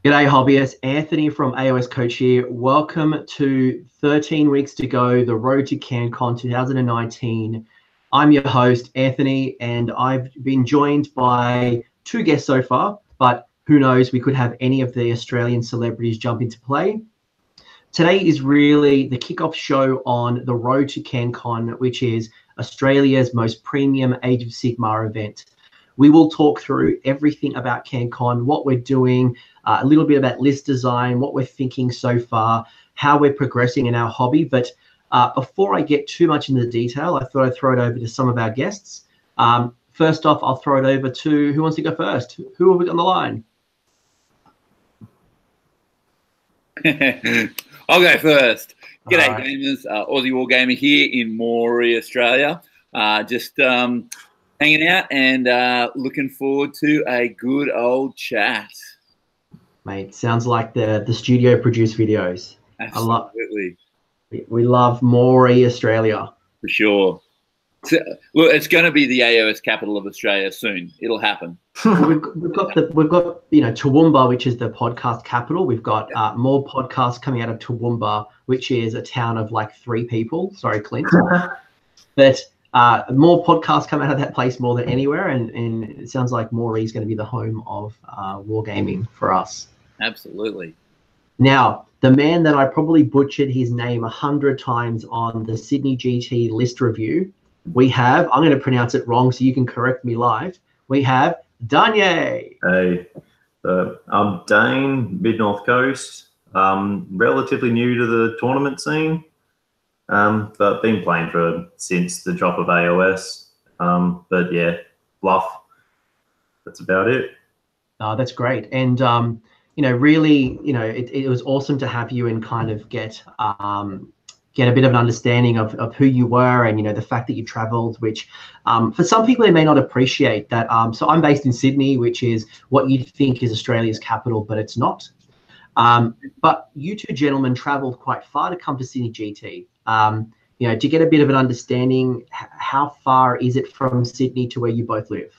G'day hobbyists, Anthony from AOS Coach here. Welcome to 13 weeks to go, the road to CanCon 2019. I'm your host, Anthony, and I've been joined by two guests so far, but who knows, we could have any of the Australian celebrities jump into play. Today is really the kickoff show on the road to CanCon, which is Australia's most premium Age of Sigmar event. We will talk through everything about CanCon, what we're doing, a little bit about list design, what we're thinking so far, how we're progressing in our hobby. But before I get too much into the detail, I thought I'd throw it over to some of our guests. First off, I'll throw it over to, who wants to go first? Who have we got on the line? I'll go first. G'day, gamers. Aussie Wargamer here in Moree, Australia. Just hanging out and looking forward to a good old chat. Mate, sounds like the studio produced videos. Absolutely. We love Moree, Australia. For sure. Well, it's going to be the AOS capital of Australia soon. It'll happen. we've got Toowoomba, which is the podcast capital. We've got more podcasts coming out of Toowoomba, which is a town of like 3 people. Sorry, Clint. But more podcasts come out of that place more than anywhere, and it sounds like Moree is going to be the home of wargaming for us. Absolutely. Now, the man that I probably butchered his name 100 times on the Sydney GT list review, we have, I'm going to pronounce it wrong so you can correct me live, we have Dayne. Hey, I'm Dayne, Mid-North Coast, relatively new to the tournament scene, but been playing since the drop of AOS, but yeah, bluff, that's about it. That's great. And really, it was awesome to have you and kind of get a bit of an understanding of who you were and, the fact that you traveled, which for some people, they may not appreciate that. So I'm based in Sydney, which is what you think is Australia's capital, but it's not. But you two gentlemen traveled quite far to come to Sydney GT. To get a bit of an understanding, how far is it from Sydney to where you both live?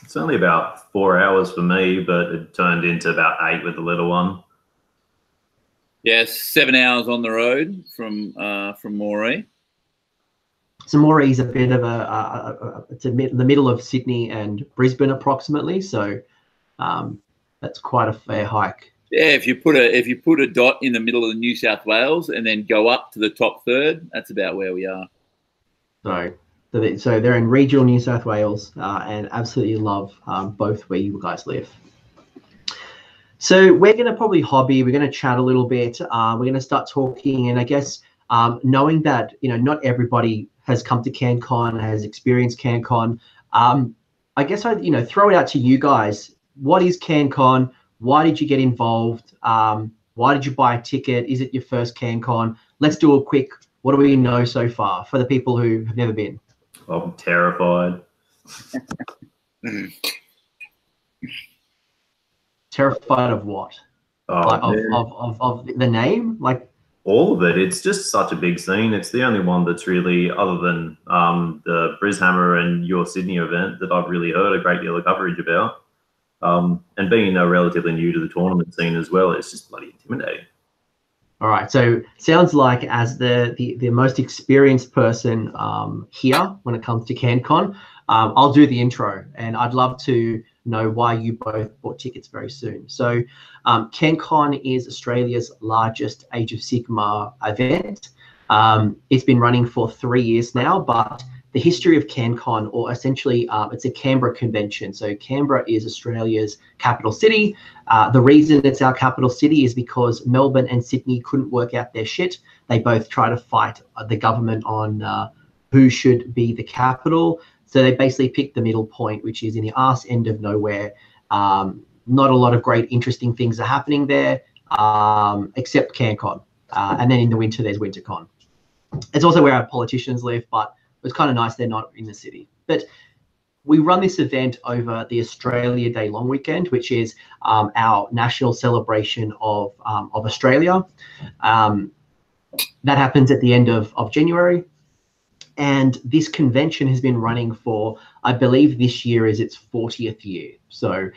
It's only about 4 hours for me, but it turned into about 8 with the little one. Yes, 7 hours on the road from Moree. So Moree is a bit of it's the middle of Sydney and Brisbane approximately. So that's quite a fair hike. Yeah, if you put a dot in the middle of New South Wales and then go up to the top third, that's about where we are. So they're in regional New South Wales and absolutely love both where you guys live. So we're going to probably hobby. We're going to chat a little bit. We're going to start talking, and I guess knowing that not everybody has come to CanCon, has experienced CanCon. I guess I throw it out to you guys. What is CanCon? Why did you get involved? Why did you buy a ticket? Is it your first CanCon? Let's do a quick. What do we know so far for the people who have never been? I'm terrified. Terrified of what? Of the name? Like all of it. It's just such a big scene. It's the only one that's really, other than the Brishammer and your Sydney event, that I've really heard a great deal of coverage about. And being relatively new to the tournament scene as well, it's just bloody intimidating. All right, so sounds like as the most experienced person here when it comes to CanCon, I'll do the intro, and I'd love to know why you both bought tickets very soon. So CanCon is Australia's largest Age of Sigmar event. It's been running for 3 years now, but the history of CanCon, or essentially it's a Canberra convention. So Canberra is Australia's capital city. The reason it's our capital city is because Melbourne and Sydney couldn't work out their shit. They both try to fight the government on who should be the capital. So they basically picked the middle point, which is in the arse end of nowhere. Not a lot of great, interesting things are happening there, except CanCon. And then in the winter, there's WinterCon. It's also where our politicians live, but it's kind of nice they're not in the city. But we run this event over the Australia Day long weekend, which is our national celebration of Australia. That happens at the end of January. And this convention has been running for I believe this year is its 40th year. So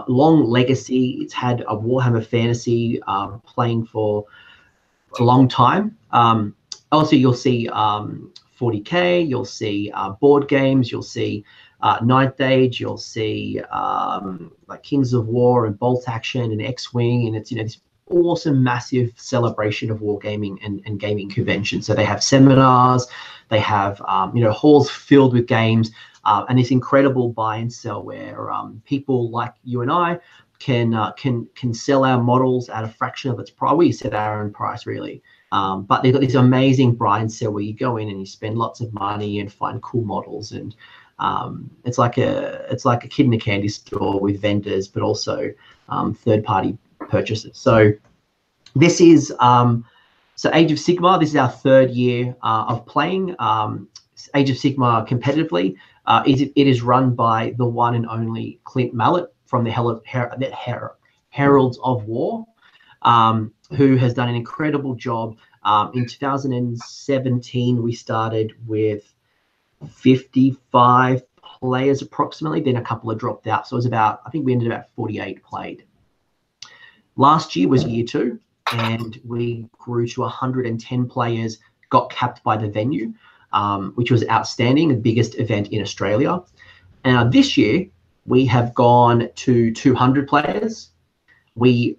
long legacy. It's had a Warhammer Fantasy playing for a long time. Also, you'll see 40K, you'll see board games, you'll see Ninth Age, you'll see like Kings of War and Bolt Action and X-Wing, and it's, you know, this awesome, massive celebration of wargaming and gaming conventions. So they have seminars, they have you know, halls filled with games, and this incredible buy and sell where people like you and I can sell our models at a fraction of its price. We set our own price, really. But they've got this amazing buy and sell where you go in and you spend lots of money and find cool models, and it's like a kid in a candy store with vendors, but also third-party purchases. So this is so Age of Sigmar. This is our 3rd year of playing Age of Sigmar competitively. It is run by the one and only Clint Mallet from the Heralds of War, who has done an incredible job. In 2017, we started with 55 players approximately, then a couple have dropped out. So it was about, I think we ended about 48 played. Last year was year 2, and we grew to 110 players, got capped by the venue, which was outstanding, the biggest event in Australia. And this year, we have gone to 200 players. We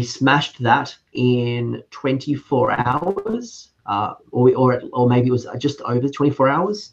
smashed that in 24 hours, or maybe it was just over 24 hours.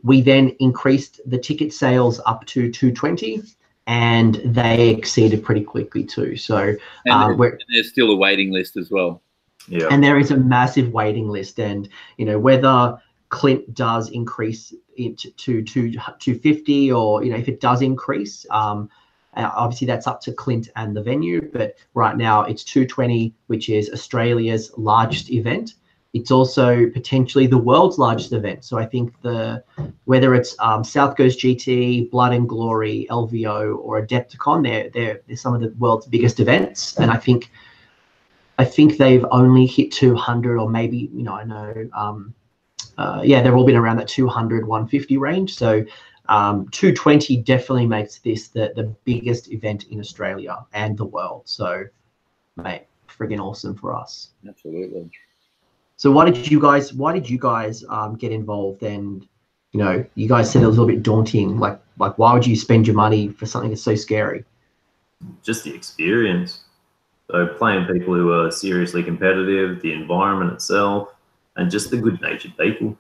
We then increased the ticket sales up to 220, and they exceeded pretty quickly too. So and there's still a waiting list as well. Yeah. And there is a massive waiting list, and you know, whether Clint does increase it to 250, or you know, if it does increase, obviously that's up to Clint and the venue, but right now it's 220, which is Australia's largest event. It's also potentially the world's largest event. So I think whether it's South Coast GT, Blood and Glory, LVO, or Adepticon, they're some of the world's biggest events. And I think they've only hit 200, or maybe, you know, I know, yeah, they've all been around that 200, 150 range. So 220 definitely makes this the biggest event in Australia and the world. So, mate, friggin' awesome for us. Absolutely. So why did you guys get involved? And you know, you guys said it was a little bit daunting. Like why would you spend your money for something that's so scary? Just the experience. So playing people who are seriously competitive, the environment itself, and just the good-natured people.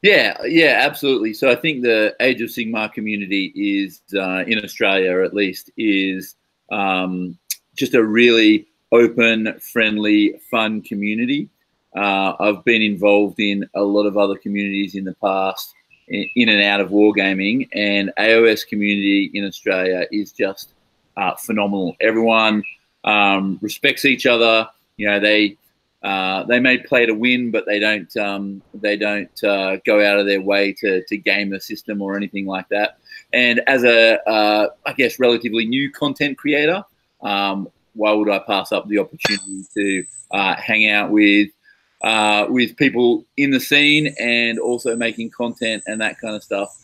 Yeah, absolutely. So I think the Age of Sigmar community is, in Australia at least, is just a really open, friendly, fun community. I've been involved in a lot of other communities in the past, in and out of wargaming, and AOS community in Australia is just phenomenal. Everyone respects each other. You know, they may play to win, but they don't go out of their way to game the system or anything like that. And as a I guess relatively new content creator, why would I pass up the opportunity to hang out with people in the scene and also making content and that kind of stuff?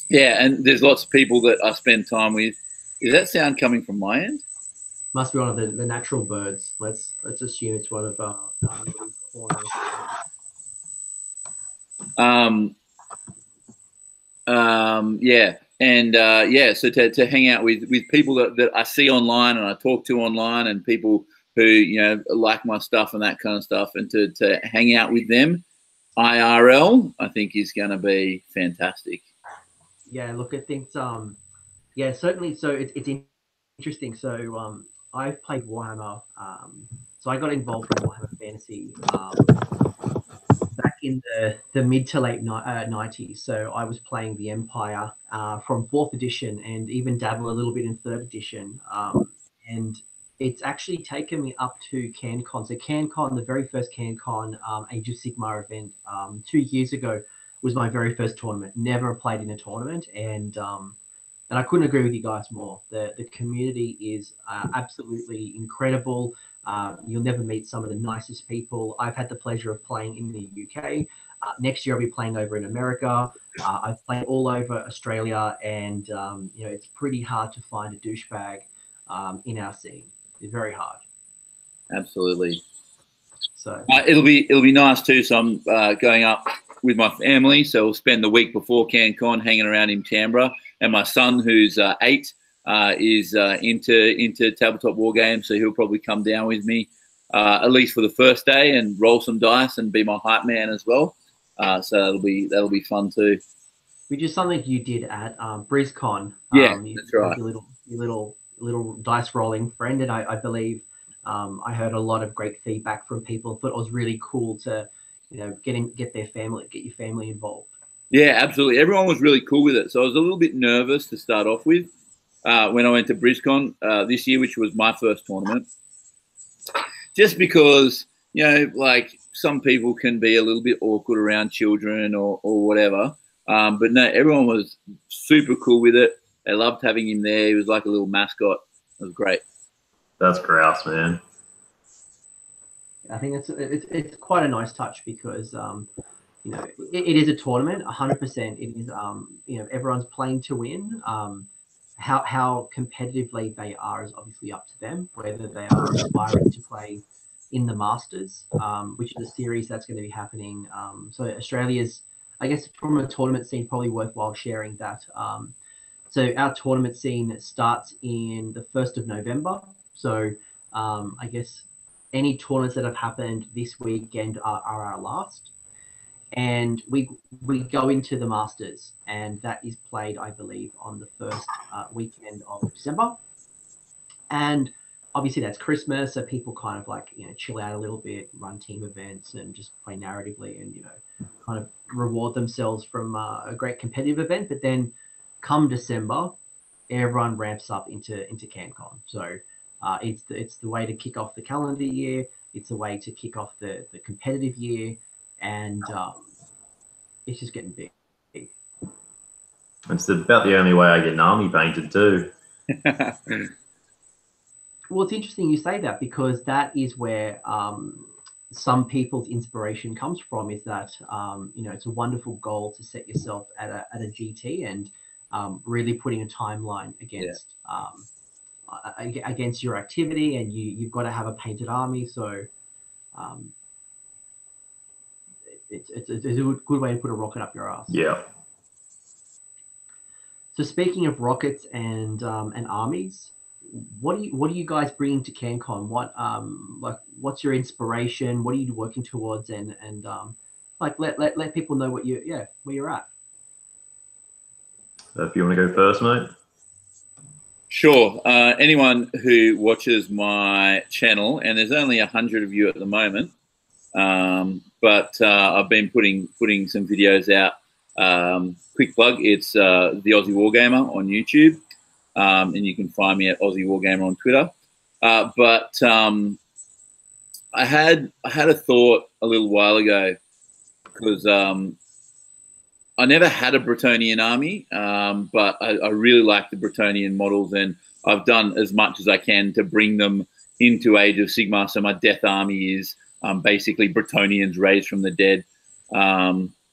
Yeah, and there's lots of people that I spend time with. Is that sound coming from my end? Must be one of the natural birds. Let's assume it's one of yeah, and yeah, so to hang out with people that I see online and I talk to online, and people who, you know, like my stuff and that kind of stuff, and to hang out with them IRL, I think is going to be fantastic. Yeah, look, I think yeah, certainly. So it's interesting. So I've played Warhammer. So I got involved in Warhammer Fantasy back in the mid to late 90s. So I was playing the Empire from 4th edition, and even dabble a little bit in 3rd edition. And it's actually taken me up to CanCon. So CanCon, the very first CanCon Age of Sigmar event 2 years ago, was my very first tournament. Never played in a tournament, and I couldn't agree with you guys more. The community is absolutely incredible. You'll never meet some of the nicest people. I've had the pleasure of playing in the UK. Next year I'll be playing over in America. I've played all over Australia, and it's pretty hard to find a douchebag in our scene. It's very hard. Absolutely. So it'll be nice too. So I'm going up with my family, so we'll spend the week before CanCon hanging around in Canberra, and my son, who's 8, is into tabletop war games, so he'll probably come down with me at least for the first day and roll some dice and be my hype man as well. So that'll be fun too. Which is something you did at BrizCon. Yeah, that's right. Your little dice rolling friend, and I believe I heard a lot of great feedback from people. Thought it was really cool to get your family involved. Yeah, absolutely. Everyone was really cool with it. So I was a little bit nervous to start off with when I went to BrizCon this year, which was my first tournament. Just because, like some people can be a little bit awkward around children or whatever. But no, everyone was super cool with it. They loved having him there. He was like a little mascot. It was great. That's grouse, man. I think it's quite a nice touch because it is a tournament. 100%. It is everyone's playing to win. How competitively they are is obviously up to them. Whether they are aspiring to play in the Masters, which is a series that's going to be happening. So Australia's, I guess, from a tournament scene, probably worthwhile sharing that. So our tournament scene starts in the 1st of November. So I guess any tournaments that have happened this weekend are our last. And we go into the Masters, and that is played, I believe, on the first weekend of December. And obviously that's Christmas, so people kind of like chill out a little bit, run team events, and just play narratively, and kind of reward themselves from a great competitive event. But then come December, everyone ramps up into CanCon. So it's the way to kick off the calendar year. It's a way to kick off the competitive year. And it's just getting big. It's about the only way I get an army painted too. Well, it's interesting you say that, because that is where some people's inspiration comes from. Is that it's a wonderful goal to set yourself at a GT, and really putting a timeline against your activity, and you've got to have a painted army. So it's a good way to put a rocket up your ass. Yeah. So speaking of rockets and armies, what are you guys bringing to CanCon? What's your inspiration? What are you working towards? And let people know where you're at. If you want to go first, mate. Sure. Anyone who watches my channel, and there's only 100 of you at the moment, but I've been putting some videos out. Quick plug, it's the Aussie Wargamer on YouTube, and you can find me at Aussie Wargamer on Twitter. But I had a thought a little while ago, because I never had a Bretonnian army, but I really like the Bretonnian models, and I've done as much as I can to bring them into Age of Sigmar. So my death army is basically Bretonnians raised from the dead.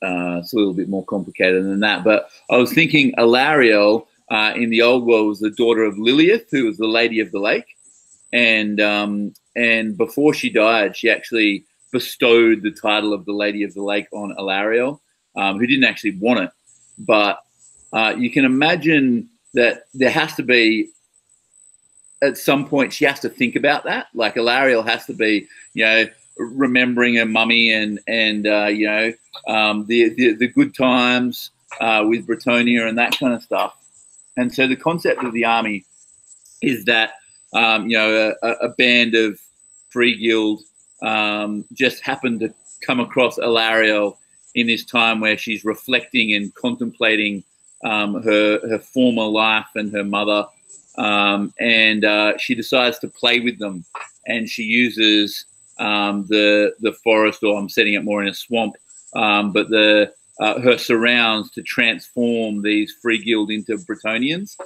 It's a little bit more complicated than that. But I was thinking Alariel in the old world was the daughter of Lilith, who was the Lady of the Lake. And before she died, she actually bestowed the title of the Lady of the Lake on Alariel, who didn't actually want it. But you can imagine that there has to be, at some point, she has to think about that. Like Alariel has to be, remembering her mummy and the good times with Bretonnia and that kind of stuff. And so the concept of the army is that a band of free guild just happened to come across Alariel in this time where she's reflecting and contemplating her former life and her mother, and she decides to play with them, and she uses the forest, or I'm setting it more in a swamp, but her surrounds to transform these free guild into Bretonnians.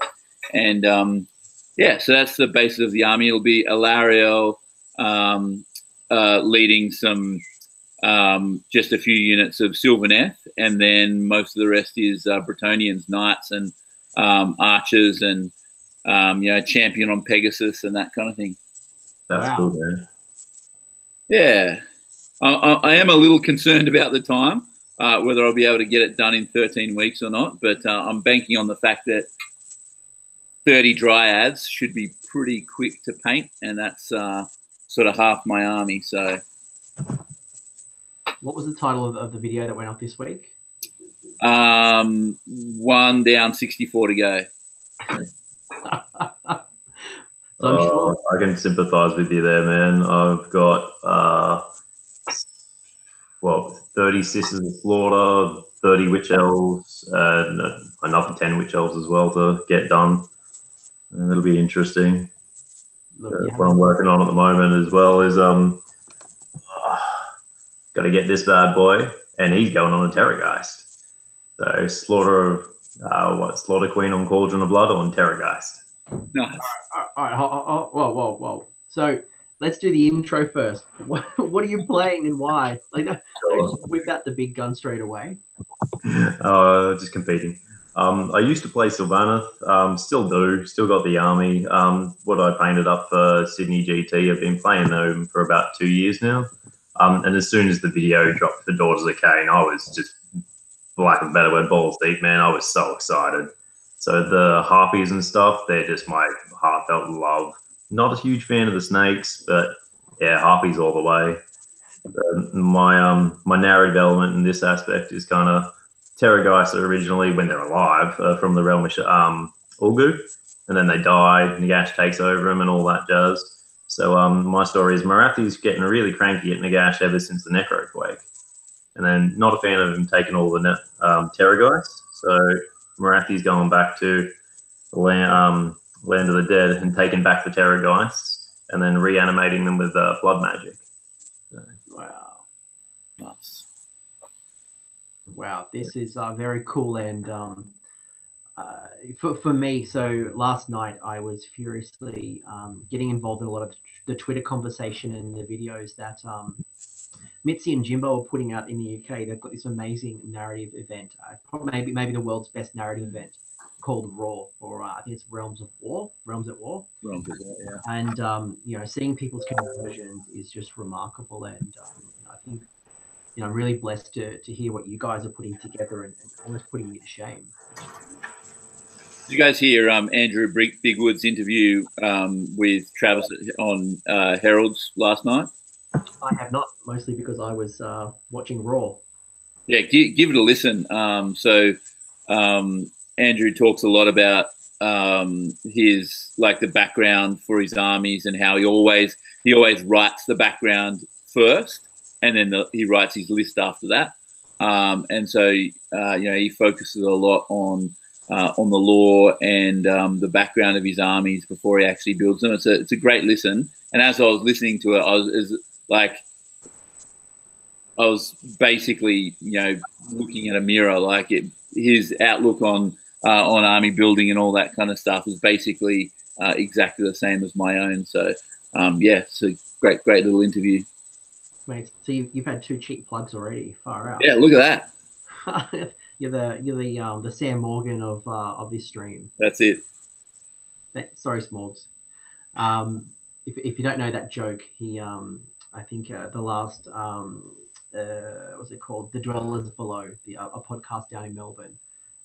And so that's the basis of the army. It'll be Alariel leading some just a few units of Sylvaneth, and then most of the rest is Bretonnians, knights, and archers, and champion on Pegasus and that kind of thing. That's cool, man. Yeah, I am a little concerned about the time, whether I'll be able to get it done in 13 weeks or not. But I'm banking on the fact that 30 dryads should be pretty quick to paint, and that's sort of half my army. So. What was the title of the video that went up this week? 1 down, 64 to go. Sure. I can sympathise with you there, man. I've got 30 Sisters of Slaughter, 30 Witch Elves, and another 10 Witch Elves as well to get done. And it'll be interesting. Look, what I'm working on at the moment as well is got to get this bad boy, and he's going on a Terrorgeist. So Slaughter Queen on Cauldron of Blood on Terrorgeist. Nice. All right. Whoa. So let's do the intro first. What are you playing and why? Like, don't whip out the big gun straight away. Just competing. I used to play Sylvaneth, still do, still got the army. What I painted up for Sydney GT, I've been playing them for about 2 years now. And as soon as the video dropped for Daughters of Cain, I was just, for lack of a better word, balls deep, man. I was so excited. So the Harpies and stuff, they're just my heartfelt love. Not a huge fan of the snakes, but yeah, Harpies all the way. My narrative element in this aspect is kind of Terrorgeist originally, when they're alive, from the realm of Ulgu, and then they die, Nagash takes over them and all that jazz. So my story is Marathi's getting really cranky at Nagash ever since the Necroquake. And then not a fan of him taking all the Terrorgeists. So Marathi's going back to the land of the dead and taking back the Terrorgeists and then reanimating them with blood magic. So. Wow. Nice. Wow, this is very cool. And for me, so last night I was furiously getting involved in a lot of the Twitter conversation and the videos that Mitzi and Jimbo are putting out in the UK. They've got this amazing narrative event, probably maybe the world's best narrative event, called Raw, or I think it's Realms at War. Yeah. And seeing people's conversions is just remarkable, and I think I'm really blessed to hear what you guys are putting together and almost putting me to shame. Did you guys hear Andrew Bigwood's interview with Travis on Herald's last night? I have not, mostly because I was watching Raw. Yeah, give it a listen. Andrew talks a lot about his the background for his armies and how he always writes the background first, and then he writes his list after that. And so he focuses a lot on the lore and the background of his armies before he actually builds them. It's a great listen. And as I was listening to it, I was basically looking at a mirror. His outlook on army building and all that kind of stuff is basically exactly the same as my own. So it's a great little interview. Mate, so you've had 2 cheap plugs already. Far out. Yeah, look at that. You're the Sam Morgan of this stream. That's it. Sorry, Smorgs. If you don't know that joke, he I think the last what's it called? The Dwellers Below, a podcast down in Melbourne.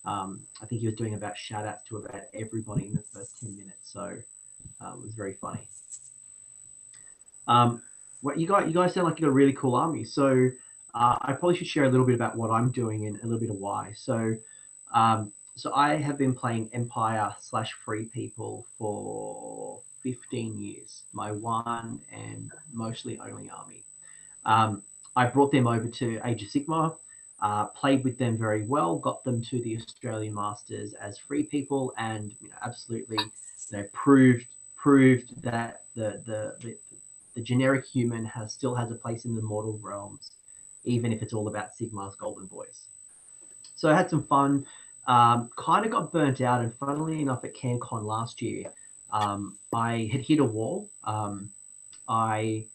I think he was doing about shout outs to about everybody in the first 10 minutes. So it was very funny. What you guys sound like you got a really cool army. So I probably should share a little bit about what I'm doing and a little bit of why. So I have been playing Empire/Free People for 15 years, my one and mostly only army. I brought them over to Age of Sigmar, played with them very well, got them to the Australian Masters as Free People, and absolutely proved that the generic human still has a place in the mortal realms, even if it's all about Sigmar's golden boys. So I had some fun, kind of got burnt out, and funnily enough at CanCon last year, I had hit a wall. I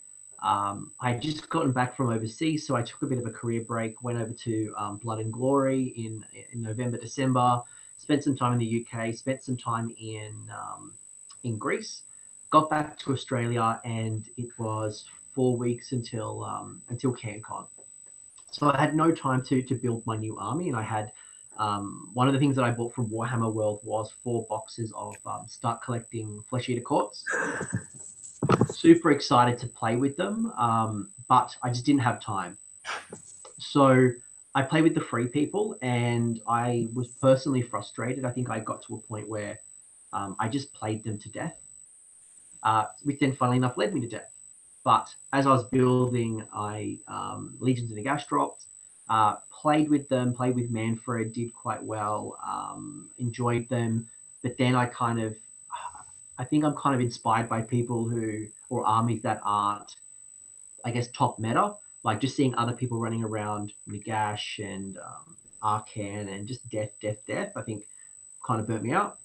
I had just gotten back from overseas, so I took a bit of a career break, went over to Blood and Glory in November, December, spent some time in the UK, spent some time in Greece, got back to Australia, and it was 4 weeks until CanCon. So I had no time to build my new army, and I had one of the things that I bought from Warhammer World was 4 boxes of Start Collecting Flesh Eater Courts. Super excited to play with them, but I just didn't have time. So I played with the free people, and I was personally frustrated. I think I got to a point where I just played them to death, which then, funnily enough, led me to death. But as I was building, Legions of Nagash dropped, played with them, played with Manfred, did quite well, enjoyed them. But then I think I'm kind of inspired by people or armies that aren't, I guess, top meta. Like just seeing other people running around Nagash and Arcan and just death, I think kind of burnt me out.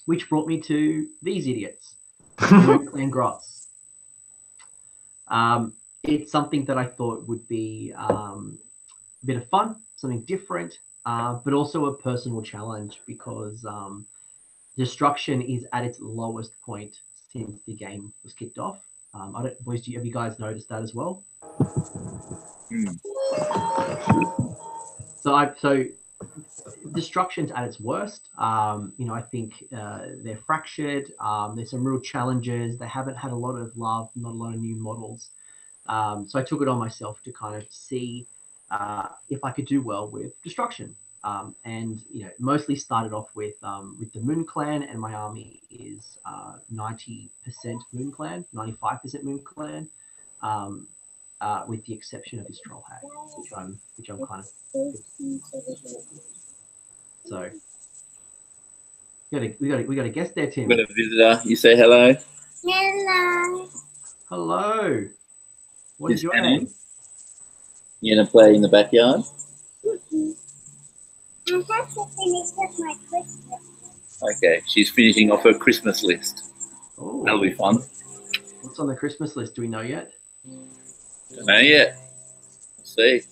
Which brought me to these idiots, Clan Grots. It's something that I thought would be a bit of fun, something different, but also a personal challenge because destruction is at its lowest point since the game was kicked off. Boys, have you guys noticed that as well? So destruction's at its worst. I think they're fractured. There's some real challenges. They haven't had a lot of love, not a lot of new models. So I took it on myself to kind of see if I could do well with destruction. And mostly started off with the Moon Clan, and my army is 90% Moon Clan, 95% Moon Clan, with the exception of this Troll Hag, which I'm kind of. So we got a guest there, Tim. We got a visitor. You say hello. Hello. Hello. What is your name? You gonna play in the backyard? I have to finish up my Christmas. Okay, she's finishing off her Christmas list. Oh, that'll be fun. What's on the Christmas list? Do we know yet? Don't know yet. Let's see.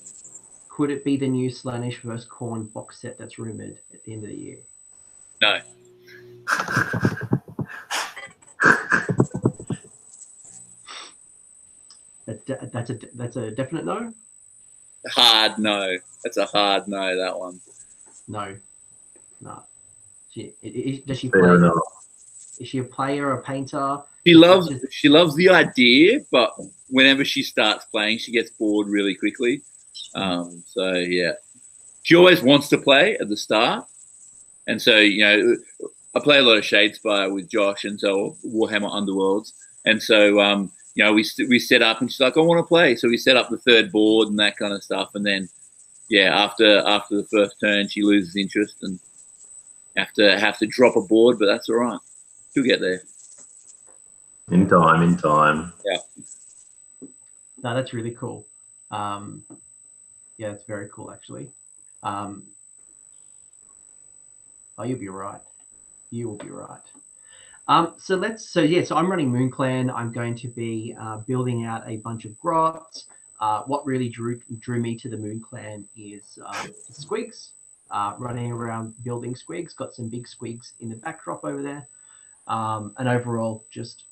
Could it be the new Slaanesh vs. Khorne box set that's rumored at the end of the year? No. That's a definite no? Hard no. That's a hard no, that one. No. Does she play? Is she a player, a painter? She loves the idea, but whenever she starts playing, she gets bored really quickly. So yeah, she always wants to play at the start, and so I play a lot of Shadespire with Josh, and so Warhammer Underworlds, and so we set up, and she's like, I want to play, so we set up the third board and that kind of stuff, and then after the first turn, she loses interest and have to drop a board, but that's all right. She'll get there. In time. Yeah. No, that's really cool. Yeah, it's very cool, actually. Oh, you'll be right. You will be right. So I'm running Moon Clan. I'm going to be building out a bunch of grots. What really drew me to the Moon Clan is squigs. Running around building squigs. Got some big squigs in the backdrop over there. And overall, just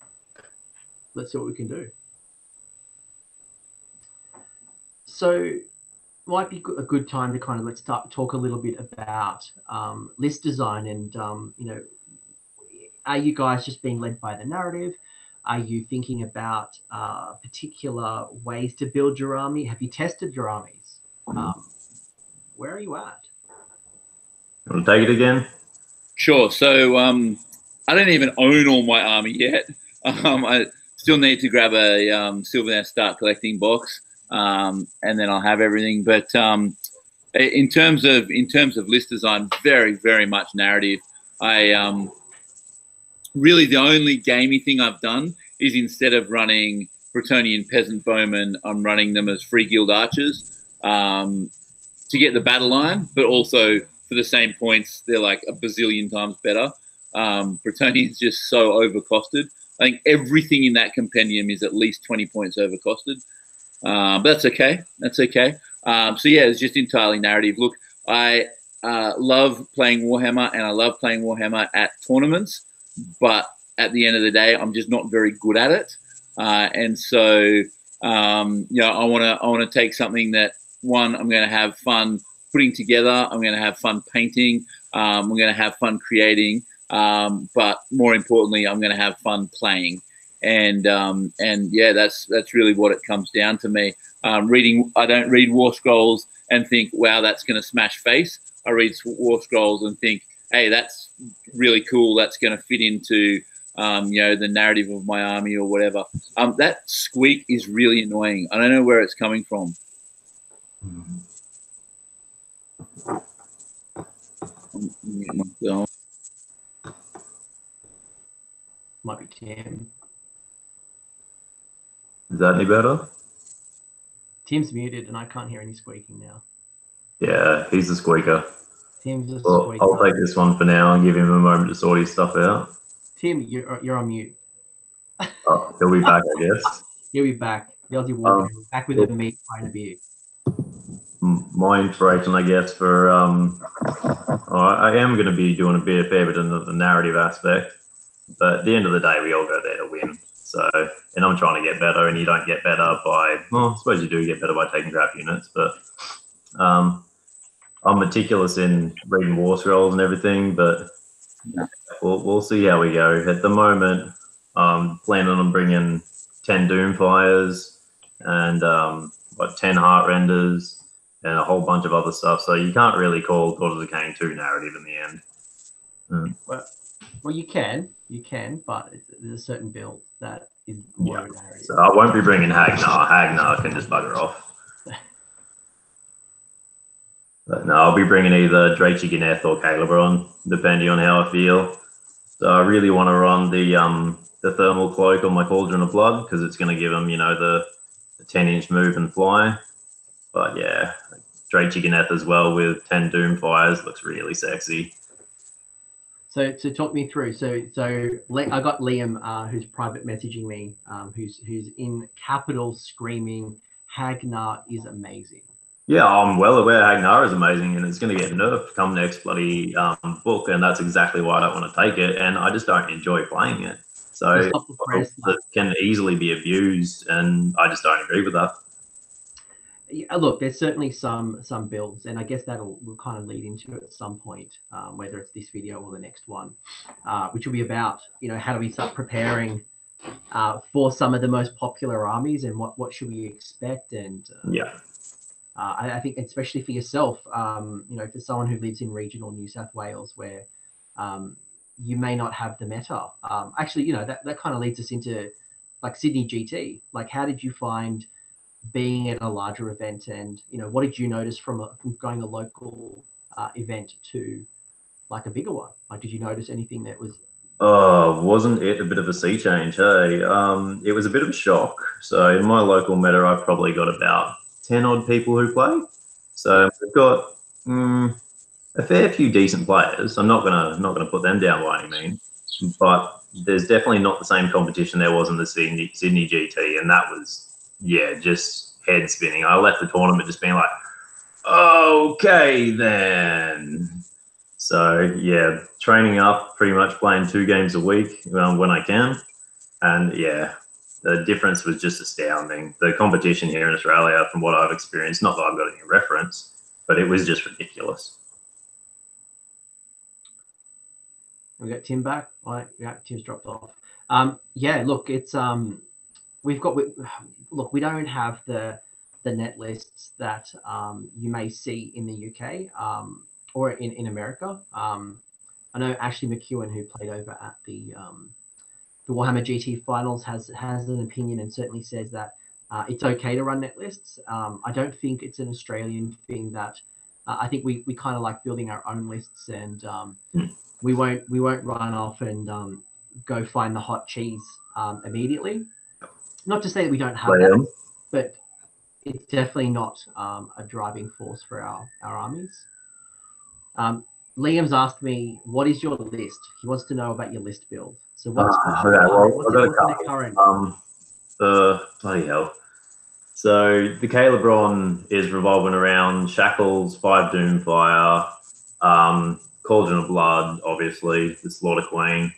let's see what we can do. So might be a good time to kind of let's talk a little bit about list design and are you guys just being led by the narrative? Are you thinking about particular ways to build your army? Have you tested your armies? Where are you at? You want to take it again? Sure. So I don't even own all my army yet. I still need to grab a Sylvaneth Start Collecting box, and then I'll have everything. But in terms of list design, very, very much narrative. Really the only gamey thing I've done is instead of running Bretonnian Peasant Bowmen, I'm running them as Free Guild Archers to get the battle line, but also for the same points, they're like a bazillion times better. Bretonnian's just so overcosted. I think everything in that compendium is at least 20 points overcosted. But that's okay. That's okay. So yeah, it's just entirely narrative. Look, I love playing Warhammer, and I love playing Warhammer at tournaments, but at the end of the day, I'm just not very good at it. And so, you know, I want to take something that, one, I'm going to have fun putting together. I'm going to have fun painting. I'm going to have fun creating. But more importantly, I'm going to have fun playing. And yeah, that's really what it comes down to me. I don't read War Scrolls and think, wow, that's going to smash face. I read War Scrolls and think, hey, that's really cool. That's going to fit into, you know, the narrative of my army or whatever. That squeak is really annoying. I don't know where it's coming from. Might be Tim. Is that any better? Tim's muted, and I can't hear any squeaking now. Yeah, he's the squeaker. Tim's a Well, squeaker. I'll take this one for now and give him a moment to sort his stuff out. Tim, you're on mute. Oh, he'll be back, I guess. He'll be back. The Aussie Wargamer, back with a meat pint of beer. My inspiration, I guess, for I am going to be doing a fair bit of the narrative aspect, but at the end of the day, we all go there to win. So, and I'm trying to get better, and you don't get better by, well, I suppose you do get better by taking draft units, but I'm meticulous in reading War Scrolls and everything, but we'll see how we go. At the moment, I'm planning on bringing 10 Doomfires and 10 Heart Renders and a whole bunch of other stuff. So you can't really call Daughters of Cain 2 narrative in the end. Well, you can, but there's a certain build that is more narrative. So I won't be bringing Hagnar. Hagnar can just bugger off. But no, I'll be bringing either Drachy Ganeth or Calibron, depending on how I feel. So I really want to run the thermal cloak on my Cauldron of Blood, because it's going to give them, you know, the 10-inch move and fly. But yeah, Drachy Ganeth as well with 10 Doomfires looks really sexy. So talk me through. So I got Liam, who's private messaging me, who's in capital screaming, Hagnar is amazing. Yeah, I'm well aware Hagnar is amazing, and it's going to get nerfed come next bloody book, and that's exactly why I don't want to take it, and I just don't enjoy playing it. So it can easily be abused, and I just don't agree with that. Yeah, look, there's certainly some builds, and I guess we'll kind of lead into it at some point, whether it's this video or the next one, which will be about, you know, how do we start preparing for some of the most popular armies, and what should we expect, and I think especially for yourself, you know, for someone who lives in regional New South Wales, where you may not have the meta. Actually, you know, that kind of leads us into like Sydney GT. Like, how did you find being at a larger event, and, you know, what did you notice from going a local event to like a bigger one? Like, did you notice anything that was? Wasn't it a bit of a sea change? Hey, it was a bit of a shock. So in my local meta, I've probably got about 10 odd people who play. So we've got a fair few decent players. I'm not gonna put them down by any means, but there's definitely not the same competition there was in the Sydney GT, and that was, yeah, just head spinning. I left the tournament just being like, okay then. So yeah, training up, pretty much playing 2 games a week when I can, and yeah, the difference was just astounding. The competition here in Australia, from what I've experienced, not that I've got any reference, but it was just ridiculous. We got Tim back. Yeah, Tim's dropped off. Yeah, look, it's we don't have the net lists that you may see in the UK or in America. I know Ashley McEwen, who played over at the Warhammer GT finals, has an opinion, and certainly says that it's okay to run net lists. I don't think it's an Australian thing. That I think we kind of like building our own lists, and we won't run off and go find the hot cheese immediately. Not to say that we don't have that, but it's definitely not a driving force for our armies. Liam's asked me, what is your list? He wants to know about your list build. So what's Okay, well, I've got a couple. the current? Bloody hell. So the Calebron is revolving around Shackles, 5 Doomfire, Cauldron of Blood, obviously, the Slaughter Queen.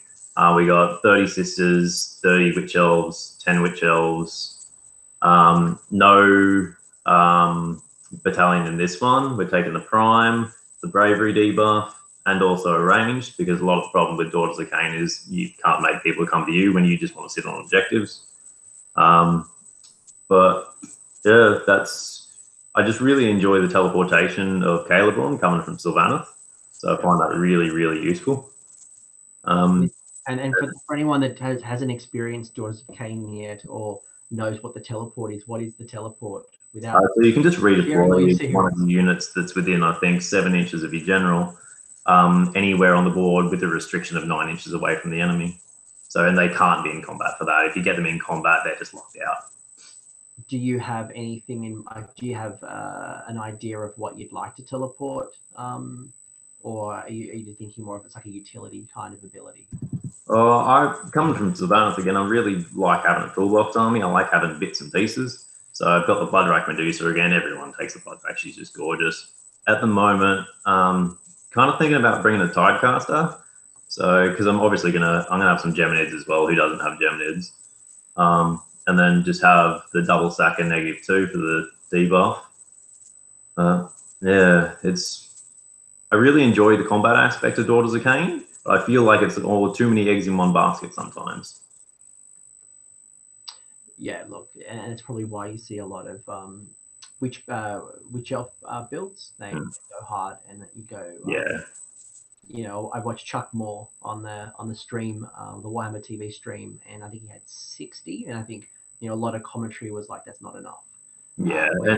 We got 30 Sisters, 30 Witch Elves, 10 Witch Elves. No battalion in this one. We're taking the Prime, the Bravery debuff, and also a ranged, because a lot of the problem with Daughters of Cain is you can't make people come to you when you just want to sit on objectives. But yeah, I just really enjoy the teleportation of Calebron coming from Sylvaneth. So I find that really, really useful. And for anyone that hasn't experienced Daughters of Cain yet or knows what the teleport is, what is the teleport? Without so you can just redeploy one of the units that's within, I think, 7 inches of your general, anywhere on the board with a restriction of 9 inches away from the enemy. So, and they can't be in combat for that. If you get them in combat, they're just locked out. Do you have anything in? Do you have an idea of what you'd like to teleport, or are you thinking more of it's like a utility kind of ability? Coming from Sylvaneth again, I really like having a toolbox army. I like having bits and pieces. So I've got the Bloodrack Medusa again. Everyone takes the Bloodrack. She's just gorgeous. At the moment, kind of thinking about bringing a Tidecaster. So, because I'm gonna have some Geminids as well. Who doesn't have Geminids? And then just have the double sack and -2 for the debuff. Yeah, I really enjoy the combat aspect of Daughters of Cain, but I feel like it's all too many eggs in one basket sometimes. Yeah, look, and it's probably why you see a lot of witch elf builds. They go hard, and you go. Yeah. You know, I watched Chuck Moore on the stream, the Warhammer TV stream, and I think he had 60, and I think a lot of commentary was like, that's not enough. Yeah. They're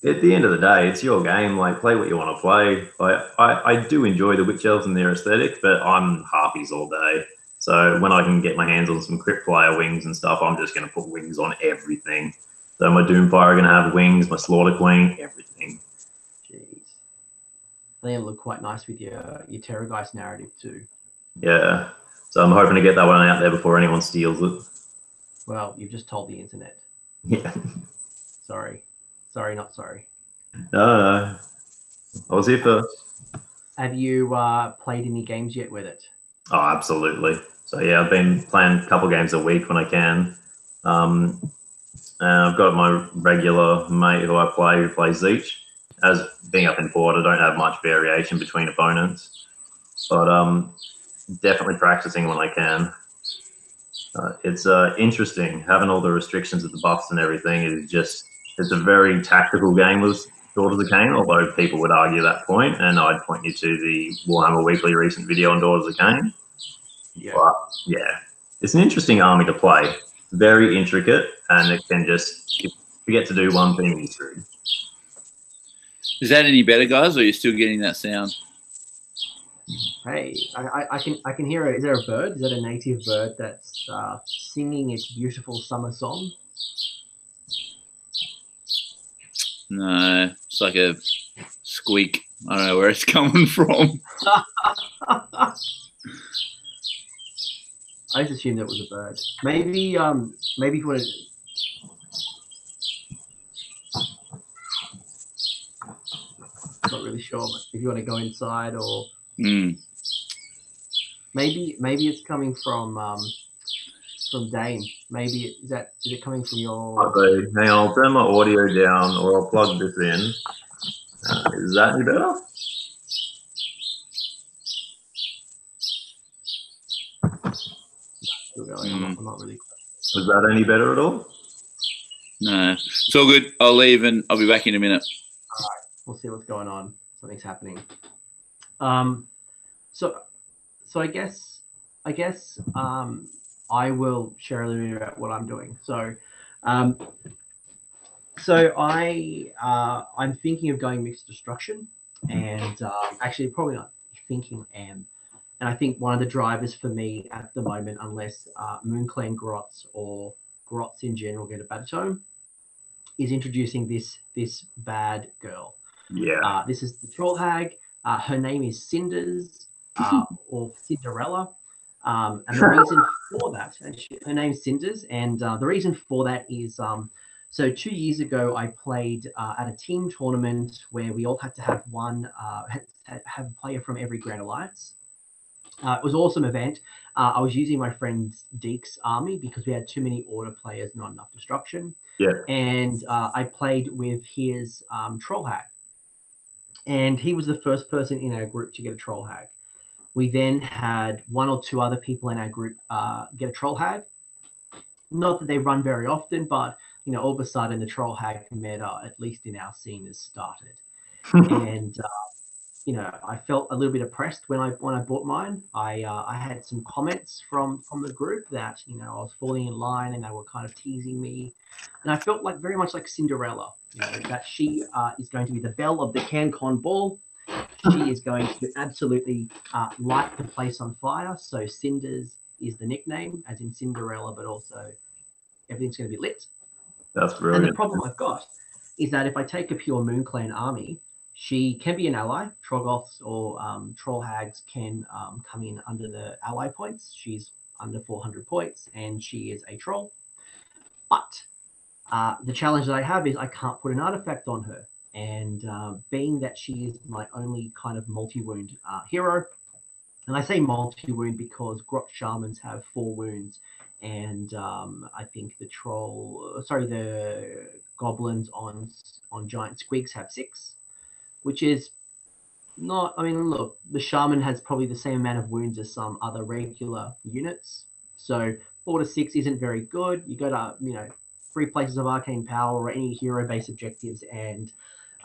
at the end of the day, it's your game. Like, play what you want to play. I do enjoy the Witch Elves and their aesthetic, but I'm harpies all day. So when I can get my hands on some Crypt Flyer wings and stuff, I'm just going to put wings on everything. So my Doomfire are going to have wings, my Slaughter Queen, everything. Jeez. They look quite nice with your Terrorgeist narrative too. Yeah. So I'm hoping to get that one out there before anyone steals it. Well, you've just told the internet. Yeah. Sorry, not sorry. No. I was here first. Have you played any games yet with it? Oh, absolutely. So yeah, I've been playing a couple games a week when I can. I've got my regular mate who plays Zeech. As being up in Port, I don't have much variation between opponents, but definitely practicing when I can. It's interesting having all the restrictions of the buffs and everything. It's a very tactical game with Daughters of Cain, although people would argue that point, and I'd point you to the Warhammer Weekly recent video on Daughters of Cain. Yeah. But yeah, it's an interesting army to play. Very intricate, and it can just, if you forget to do one thing, you're screwed. Is that any better, guys, or are you still getting that sound? Hey, I can hear it. Is there a bird? Is that a native bird that's singing its beautiful summer song? No, it's like a squeak. I don't know where it's coming from. I just assumed it was a bird. Maybe if you want to. Not really sure, but if you want to go inside, or maybe it's coming from Dayne. Maybe is it coming from your? Okay, hang on, I'll turn my audio down, or I'll plug this in. Is that any better? Still going. I'm not really. Is that any better at all? No, it's all good. I'll leave and I'll be back in a minute. All right, we'll see what's going on. Something's happening. So I guess I will share a little bit about what I'm doing. So I'm thinking of going mixed destruction, and actually probably not thinking am. And I think one of the drivers for me at the moment, unless Moonclan Grots or Grots in general get a Battletome, is introducing this bad girl. Yeah. This is the Troll Hag. Her name is Cinders, or Cinderella. And the reason for that, her name's Cinders, and the reason for that is, so 2 years ago I played at a team tournament where we all had to have have a player from every Grand Alliance. It was an awesome event. I was using my friend Deke's army because we had too many order players, not enough destruction. Yeah. And I played with his troll hag. And he was the first person in our group to get a troll hag. We then had 1 or 2 other people in our group get a troll hag. Not that they run very often, but all of a sudden the troll hag meta, at least in our scene, has started. And I felt a little bit oppressed when I bought mine. I had some comments from the group that I was falling in line and they were kind of teasing me, and I felt very much like Cinderella, that she is going to be the belle of the CanCon ball. She is going to absolutely light the place on fire. So Cinders is the nickname, as in Cinderella, but also everything's going to be lit. That's brilliant. And the problem I've got is that if I take a pure Moon Clan army, she can be an ally. Troggoths or Troll Hags can come in under the ally points. She's under 400 points, and she is a troll. But the challenge that I have is I can't put an artifact on her. And being that she is my only kind of multi-wound hero, and I say multi-wound because Grot Shamans have 4 wounds, and I think the goblins on giant squigs have 6, which is not. I mean, look, the shaman has probably the same amount of wounds as some other regular units, so 4 to 6 isn't very good. You go to 3 places of arcane power or any hero-based objectives, and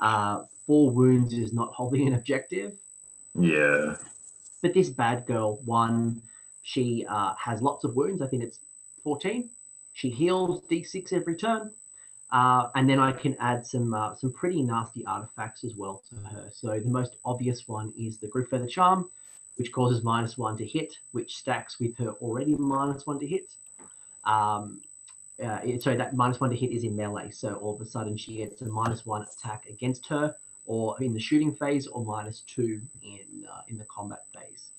4 wounds is not holding an objective. Yeah. But this bad girl, she has lots of wounds. I think it's 14. She heals D6 every turn. And then I can add some pretty nasty artifacts as well to her. So the most obvious one is the Group Feather Charm, which causes -1 to hit, which stacks with her already -1 to hit. So that -1 to hit is in melee. So all of a sudden she gets a -1 attack against her, or in the shooting phase, or -2 in the combat phase.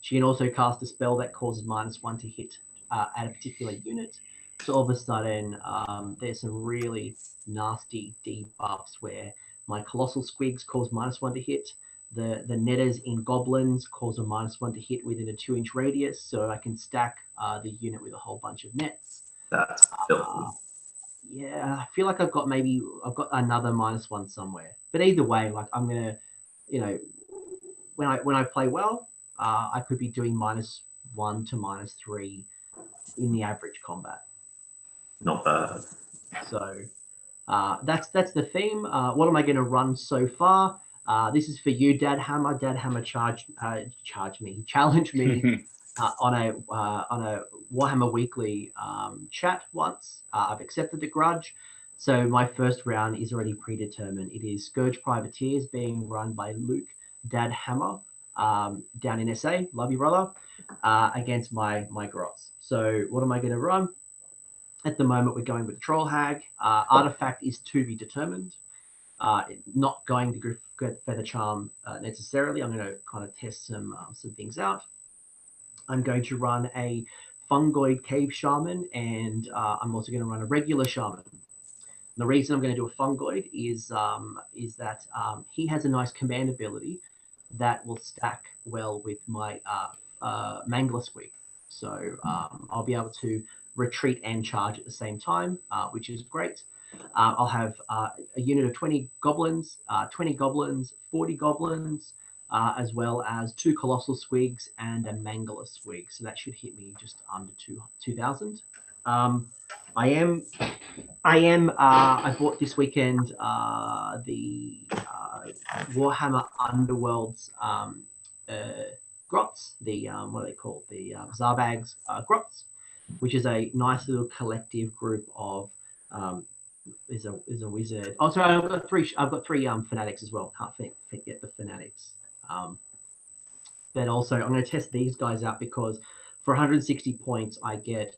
She can also cast a spell that causes -1 to hit at a particular unit. So all of a sudden, there's some really nasty debuffs where my Colossal Squigs cause -1 to hit. The netters in Goblins cause a -1 to hit within a 2-inch radius, so I can stack the unit with a whole bunch of nets. That's filthy. Yeah, I feel like I've got another -1 somewhere. But either way, I'm gonna, when I play well, I could be doing -1 to -3 in the average combat. Not bad. So that's the theme. What am I going to run so far? This is for you, Dad Hammer. Dad Hammer challenged me on a Warhammer Weekly chat once. I've accepted the grudge. So my first round is already predetermined. It is Scourge Privateers being run by Luke Dad Hammer down in SA. Love you, brother. Against my Grots. So what am I going to run? At the moment, we're going with the Troll Hag. Artifact is to be determined. Not going to get Feather Charm necessarily. I'm going to kind of test some things out. I'm going to run a Fungoid Cave Shaman, and I'm also going to run a regular Shaman. And the reason I'm going to do a Fungoid is that he has a nice command ability that will stack well with my Mangler Squig. So I'll be able to retreat and charge at the same time, which is great. I'll have a unit of 20 goblins, 40 goblins, as well as 2 colossal squigs and a mangler squig. So that should hit me just under 2,000. I bought this weekend the Warhammer Underworld's Grots, what are they called? The Zarbags Grots, which is a nice little collective group of is a wizard. Oh, sorry, I've got three fanatics as well. Can't forget the fanatics. Then also I'm going to test these guys out because for 160 points I get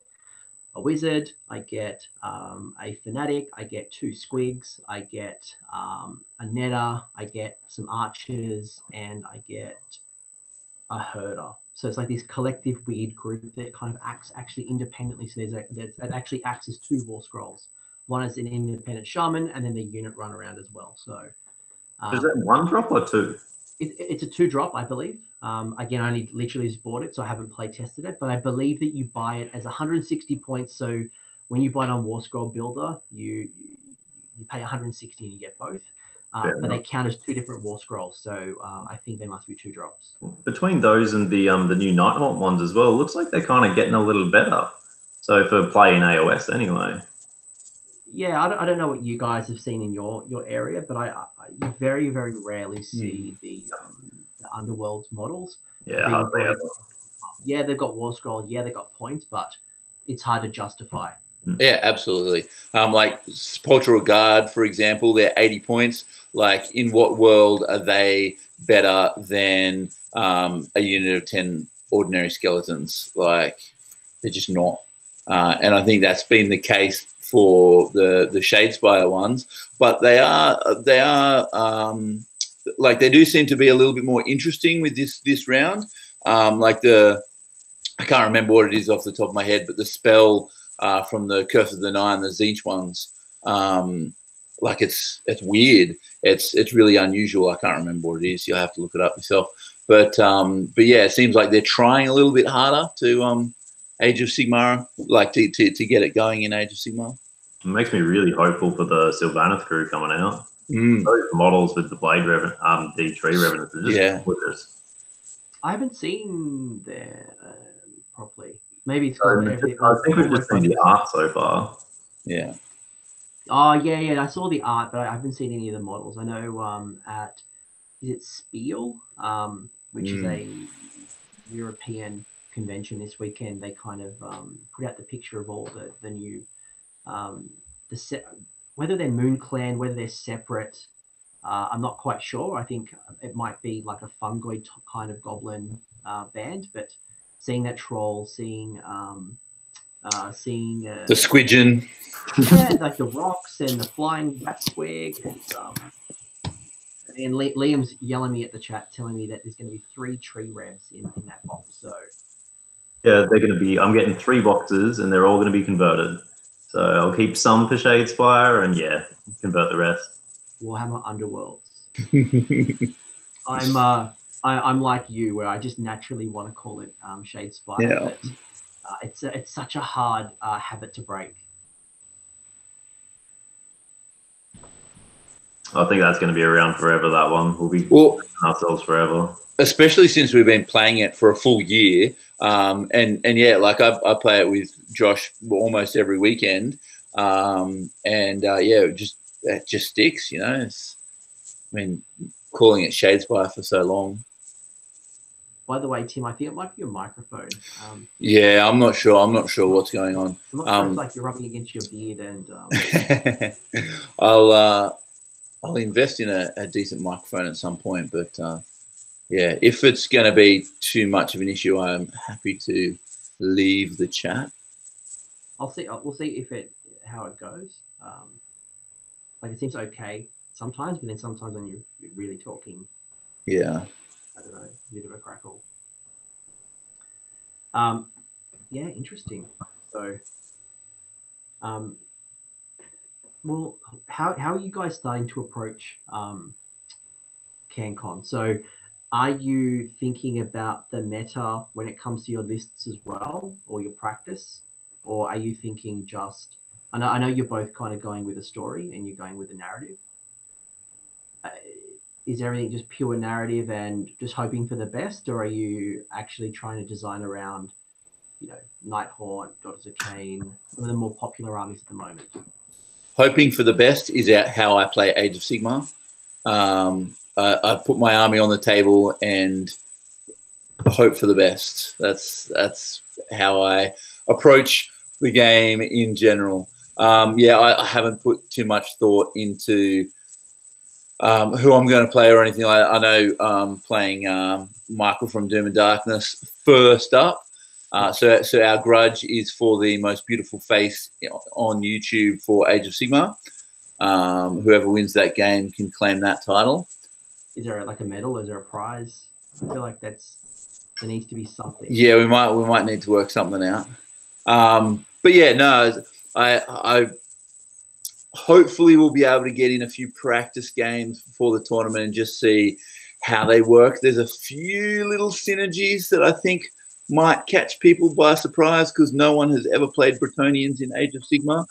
a wizard, I get a fanatic, I get 2 squigs, I get a netter, I get some archers, and I get a herder. So it's like this collective weird group that kind of acts actually independently. So it actually acts as 2 war scrolls. One is an independent shaman, and then the unit run around as well. So is that 1 drop or 2? It's a 2 drop, I believe. Again, I only literally just bought it, so I haven't play tested it. But I believe that you buy it as 160 points. So when you buy it on War Scroll Builder, you pay 160 and you get both. But they count as 2 different War Scrolls. So I think they must be 2 drops. Between those and the new Nighthawk ones as well, it looks like they're kind of getting a little better. So for play in AOS anyway. Yeah, I don't know what you guys have seen in your area, but I very, very rarely see the Underworld's models. Yeah, yeah, they've got War Scroll, yeah, they've got points, but it's hard to justify. Yeah, absolutely. Like Sepulchral Guard, for example, they're 80 points. Like, in what world are they better than a unit of 10 ordinary skeletons? Like, they're just not. And I think that's been the case for the Shadespire ones, but they are like, they do seem to be a little bit more interesting with this round. Like I can't remember what it is off the top of my head, but the spell from the Curse of the Nine, the Tzeentch ones, like it's weird. It's really unusual. I can't remember what it is. You'll have to look it up yourself. But yeah, it seems like they're trying a little bit harder to Age of Sigmar, like to get it going in Age of Sigmar. It makes me really hopeful for the Sylvaneth crew coming out. Those models with the Blade Revenant, the Tree Revenants are just gorgeous. I haven't seen that properly. Maybe it's I think we've just seen the art so far. Yeah. Oh yeah, I saw the art, but I haven't seen any of the models. I know at is it Spiel, which is a European convention this weekend, they kind of put out the picture of all the new whether they're Moon Clan, whether they're separate, I'm not quite sure. I think it might be like a fungoid kind of goblin band, but seeing that troll, seeing the squidgen, yeah, like the rocks and the flying bat squig, and Liam's yelling me at the chat, telling me that there's going to be 3 tree revs in that box. So yeah, they're going to be. I'm getting 3 boxes, and they're all going to be converted. So I'll keep some for Shadespire, and yeah, convert the rest. Warhammer Underworlds. I'm like you, where I just naturally want to call it Shadespire. Yeah. But, it's such a hard habit to break. I think that's going to be around forever. That one will be ourselves forever. Especially since we've been playing it for a full year, and yeah, like I play it with Josh almost every weekend, yeah, it just sticks, you know. I mean, calling it Shadespire for so long. By the way, Tim, I think it might be your microphone. Yeah, I'm not sure. I'm not sure what's going on. I'm not sure if, like, you're rubbing against your beard and. I'll invest in a decent microphone at some point, but yeah, if it's going to be too much of an issue, I'm happy to leave the chat. I'll see. We'll see how it goes. Like, it seems okay sometimes, but then sometimes when you're really talking, yeah, I don't know, a bit of a crackle. Yeah, interesting. So, well, how are you guys starting to approach CanCon? So, are you thinking about the meta when it comes to your lists as well, or your practice, or are you thinking just? I know you're both kind of going with a story and you're going with a narrative. Is everything just pure narrative and just hoping for the best, or are you actually trying to design around, you know, Nighthaunt, Daughters of Cain, some of the more popular armies at the moment? Hoping for the best is how I play Age of Sigmar. I put my army on the table and hope for the best. That's how I approach the game in general. Yeah, I haven't put too much thought into who I'm going to play or anything like that. I know playing Michael from Doom and Darkness first up, and then So our grudge is for the most beautiful face on YouTube for Age of Sigmar. Whoever wins that game can claim that title. Is there like a medal? Is there a prize? I feel like there needs to be something. Yeah, we might need to work something out. But yeah, no, I hopefully we'll be able to get in a few practice games before the tournament and just see how they work. There's a few little synergies that I think might catch people by surprise because no one has ever played Bretonians in Age of Sigmar.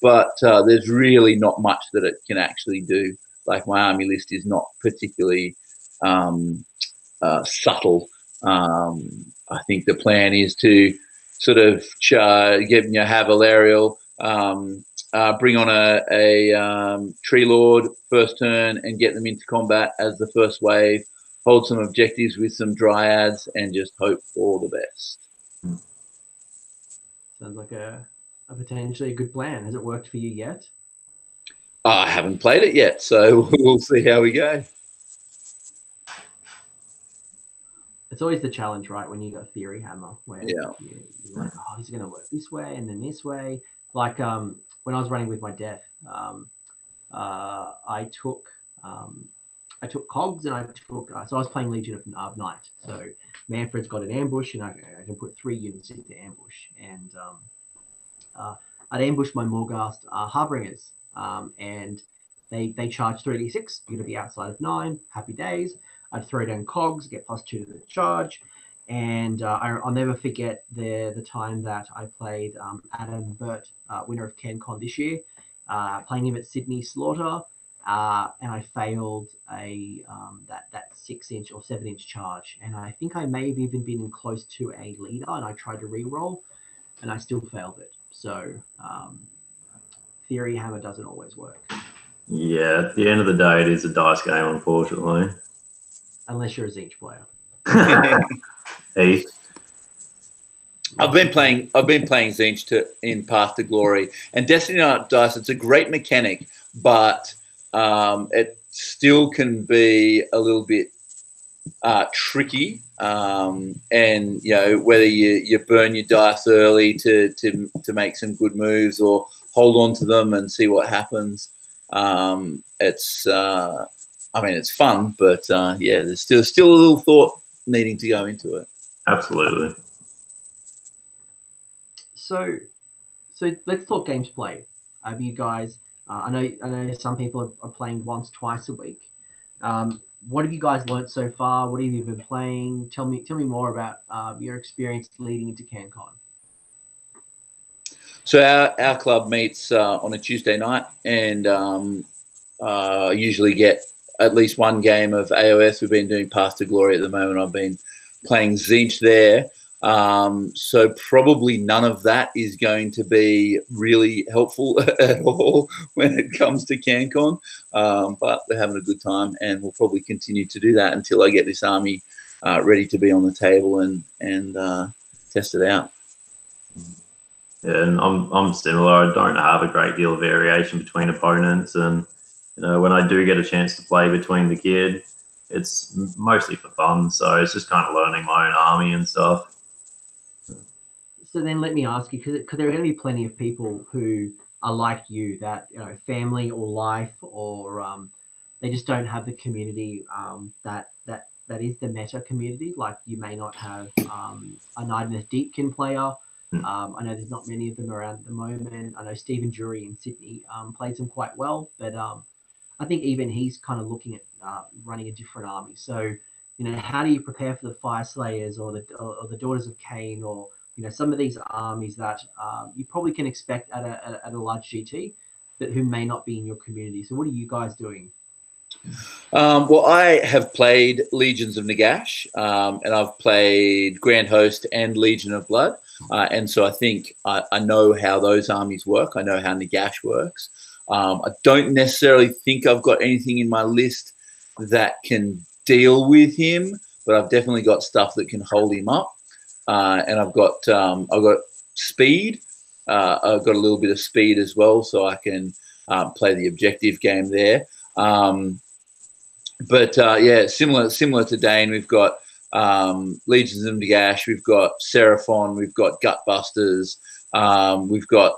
But there's really not much that it can actually do. Like my army list is not particularly subtle. I think the plan is to sort of have Valerial bring on a Tree Lord first turn and get them into combat as the first wave, hold some objectives with some Dryads, and just hope for the best. Sounds like a potentially good plan. Has it worked for you yet? I haven't played it yet, so we'll see how we go. It's always the challenge, right? When you got Theory Hammer, where you're like, oh, is it going to work this way and then this way? Like when I was running with my death, I took cogs and I took so I was playing Legion of Night. So Manfred's got an ambush and I can put 3 units into ambush, and I'd ambush my Morghast Harbingers, and they charge 3d6. You're gonna be outside of 9. Happy days. I'd throw down cogs, get +2 to the charge, and I'll never forget the time that I played Adam Burt, winner of CanCon this year, playing him at Sydney Slaughter, and I failed that 6-inch or 7-inch charge, and I think I may have even been close to a leader, and I tried to re-roll, and I still failed it. So Theory Hammer doesn't always work. Yeah, at the end of the day, it is a dice game, unfortunately. Unless you're a Zinch player. Heath. I've been playing Zinch in Path to Glory, and Destiny Night Dice. It's a great mechanic, but it still can be a little bit tricky. And whether you burn your dice early to make some good moves or hold on to them and see what happens. It's fun, but there's still a little thought needing to go into it. Absolutely. So let's talk games played. Have you guys? I know some people are playing once, twice a week. What have you guys learned so far? What have you been playing? Tell me more about your experience leading into CanCon. So our club meets on a Tuesday night, and usually get at least one game of AOS. We've been doing Path to Glory at the moment. I've been playing Zinch there. So probably none of that is going to be really helpful at all when it comes to CanCon. But we're having a good time, and we'll probably continue to do that until I get this army ready to be on the table and test it out. Yeah, and I'm similar. I don't have a great deal of variation between opponents, and when I do get a chance to play between the kid, it's mostly for fun. So it's just kind of learning my own army and stuff. So then let me ask you, because there are going to be plenty of people who are like you, that family or life, or they just don't have the community that is the meta community. Like you may not have a Knight and a Deepkin player. I know there's not many of them around at the moment. I know Stephen Jury in Sydney plays them quite well, but I think even he's kind of looking at running a different army. So, how do you prepare for the Fire Slayers or the Daughters of Cain, or some of these armies that you probably can expect at a large GT, but who may not be in your community? So, what are you guys doing? Well, I have played Legions of Nagash, and I've played Grand Host and Legion of Blood, and so I think I know how those armies work. I know how Nagash works. I don't necessarily think I've got anything in my list that can deal with him, but I've definitely got stuff that can hold him up. And I've got speed. I've got a little bit of speed as well, so I can play the objective game there. But similar to Dayne, we've got Legions of Nagash, we've got Seraphon, we've got Gutbusters, we've got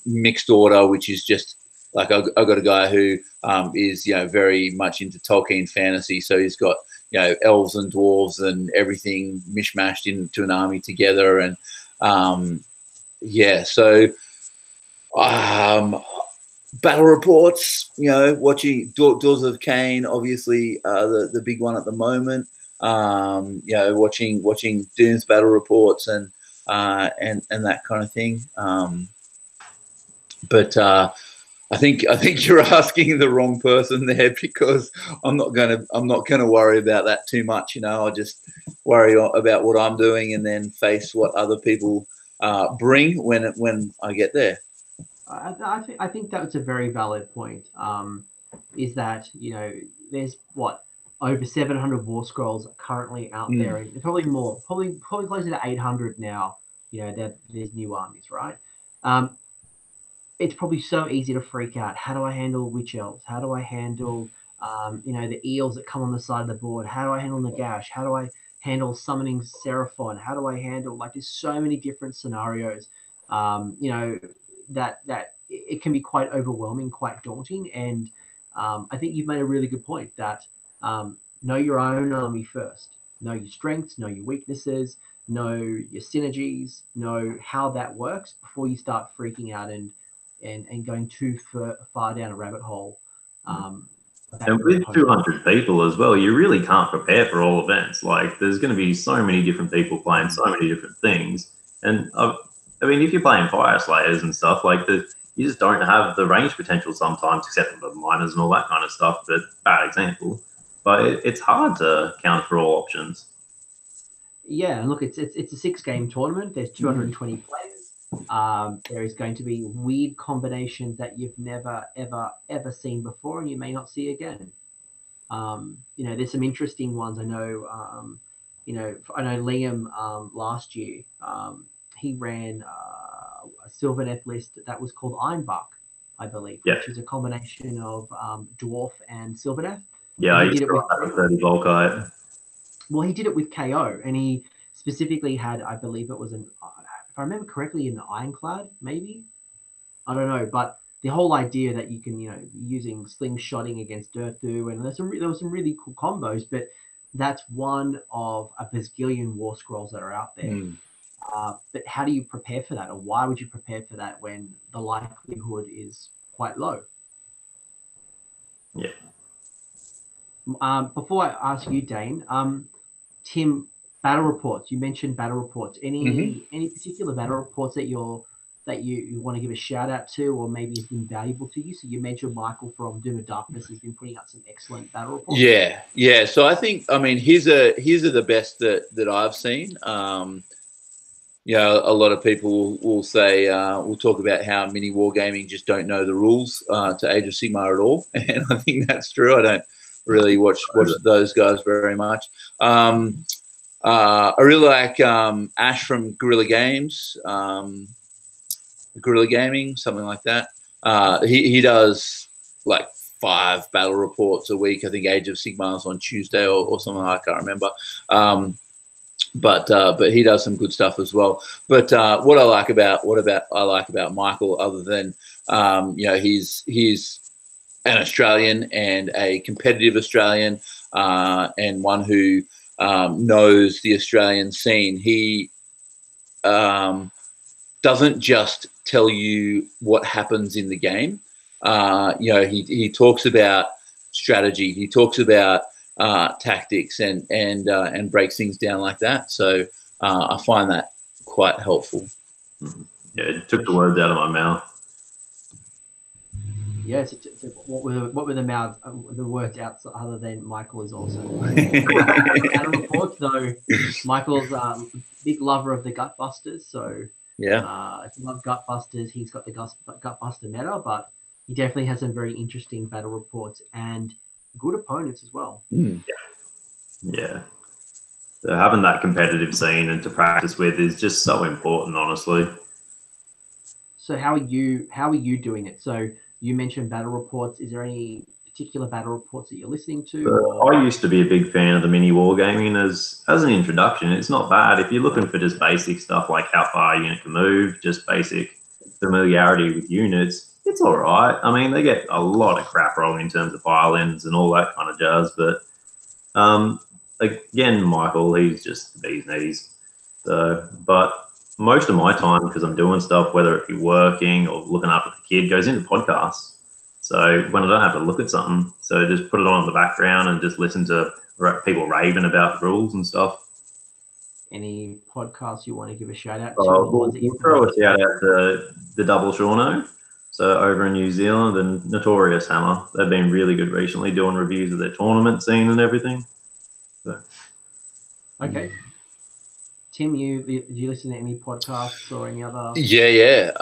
Mixed Order, which is just like I've got a guy who is very much into Tolkien fantasy, so he's got elves and dwarves and everything mishmashed into an army together, and so battle reports, watching Doors of Cain, obviously the big one at the moment. Watching Doom's battle reports and that kind of thing. But I think you're asking the wrong person there, because I'm not gonna worry about that too much. I'll just worry about what I'm doing and then face what other people bring when I get there. I think that's a very valid point. Is that there's over 700 war scrolls currently out there, and probably more, probably closer to 800 now. There's new armies, right? It's probably so easy to freak out. How do I handle witch elves? How do I handle the eels that come on the side of the board? How do I handle Nagash? How do I handle summoning Seraphon? How do I handle, there's so many different scenarios, that it can be quite overwhelming, quite daunting. And I think you've made a really good point that know your own army first. Know your strengths, know your weaknesses, know your synergies, know how that works before you start freaking out and going too far down a rabbit hole. And with 200 people as well, you really can't prepare for all events. There's going to be so many different people playing so many different things. And if you're playing Fire Slayers and stuff, you just don't have the range potential sometimes, except for the miners and all that kind of stuff. But bad example. But it's hard to count for all options. Yeah, and look, it's a 6-game tournament. There's 220 players. There is going to be weird combinations that you've never, ever seen before, and you may not see again. There's some interesting ones. I know Liam last year, he ran a Sylvaneth list that was called Ironbark, I believe, which is a combination of Dwarf and Sylvaneth. Yeah, I used to run that with 30 Volkite. Well, he did it with KO, and he specifically had, I believe it was if I remember correctly, an Ironclad, maybe? I don't know, but the whole idea that you can, using slingshotting against Durthu, and there were some really cool combos, but that's one of a bazillion war scrolls that are out there. But how do you prepare for that, or why would you prepare for that when the likelihood is quite low? Yeah. Before I ask you, Dayne, Tim, battle reports. You mentioned battle reports. Any particular battle reports that you want to give a shout out to, or maybe has been valuable to you? So you mentioned Michael from Doom of Darkness has been putting out some excellent battle reports. Yeah. So I think, his are the best that I've seen. A lot of people will say, we'll talk about how mini wargaming just don't know the rules to Age of Sigmar at all, and I think that's true. I don't really watch those guys very much. I really like Ash from Guerrilla Games, Guerrilla Gaming, something like that. He does 5 battle reports a week. I think Age of Sigmar is on Tuesday or something. I can't remember. But he does some good stuff as well. But what I like about Michael, other than he's an Australian and a competitive Australian, and one who knows the Australian scene. He doesn't just tell you what happens in the game. He talks about strategy. He talks about tactics and breaks things down like that. So I find that quite helpful. Yeah, it took the words out of my mouth. Yes. What were the words out other than Michael is awesome? Battle reports, though. Michael's big lover of the Gutbusters, so if you love Gutbusters, he's got the Gutbuster meta, but he definitely has some very interesting battle reports and good opponents as well. Yeah. So having that competitive scene and to practice with is just so important, honestly. So how are you doing it? So you mentioned battle reports. Is there any particular battle reports that you're listening to? I used to be a big fan of the mini wargaming as an introduction. It's not bad if you're looking for just basic stuff like how far a unit can move, just basic familiarity with units. It's all right. I mean, they get a lot of crap wrong in terms of islands and all that kind of jazz, but again, Michael, he's just the bee's knees. So, but most of my time, because I'm doing stuff, whether it be working or looking after the kid, goes into podcasts. So when I don't have to look at something, so just put it on in the background and just listen to people raving about the rules and stuff. Any podcasts you want to give a shout out to? We'll throw a shout out to the Double Shauno. So over in New Zealand, and Notorious Hammer. They've been really good recently, doing reviews of their tournament scene and everything. So. Okay. Tim, do you listen to any podcasts or any other? Yeah.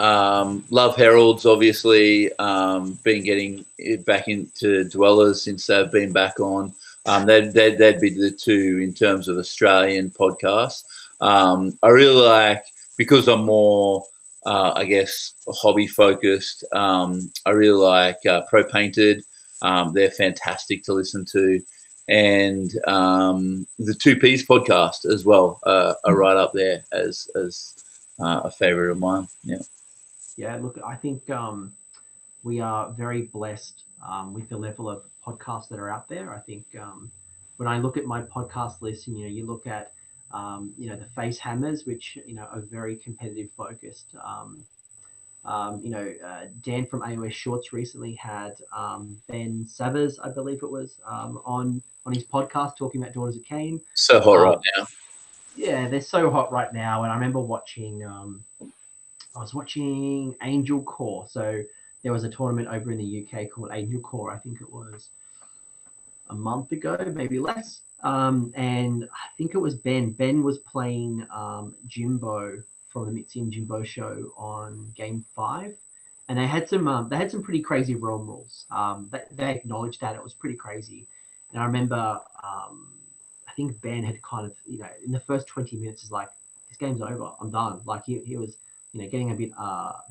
Love Heralds, obviously. Been getting back into Dwellers since they've been back on. They'd be the two in terms of Australian podcasts. I really like, because I'm more, I guess, hobby focused. I really like Pro Painted. They're fantastic to listen to. And the Two Ps podcast as well are right up there as a favorite of mine. Yeah, look, I think we are very blessed with the level of podcasts that are out there. I think when I look at my podcast list, and you look at the Face Hammers, which are very competitive focused. Dan from AOS Shorts recently had Ben Savers, I believe it was, on his podcast talking about Daughters of Cain. So hot right now. Yeah, they're so hot right now. And I remember watching, I was watching Angel Core. So there was a tournament over in the UK called Angel Core. I think it was a month ago, maybe less. And I think it was Ben. Ben was playing Jimbo from the Mitzi and Jimbo show on Game 5, and they had some pretty crazy realm rules. They acknowledged that it was pretty crazy, and I remember I think Ben had kind of in the first 20 minutes is like, this game's over, I'm done. Like he was getting a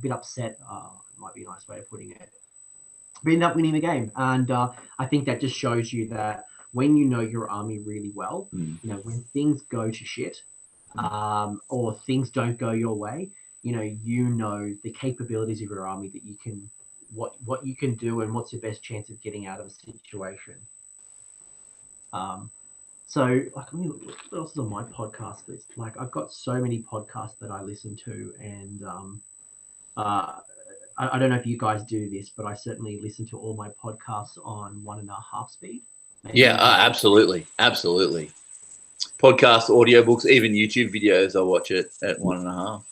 bit upset. Might be a nice way of putting it. But ended up winning the game, and I think that just shows you that when you know your army really well, when things go to shit. Or things don't go your way, the capabilities of your army, that you can, what you can do, and what's your best chance of getting out of a situation. So like, let me look what else is on my podcast list. Like, I've got so many podcasts that I listen to, and I don't know if you guys do this, but I certainly listen to all my podcasts on 1.5 speed. Yeah, absolutely. Podcasts, audiobooks, even YouTube videos, I watch it at 1.5.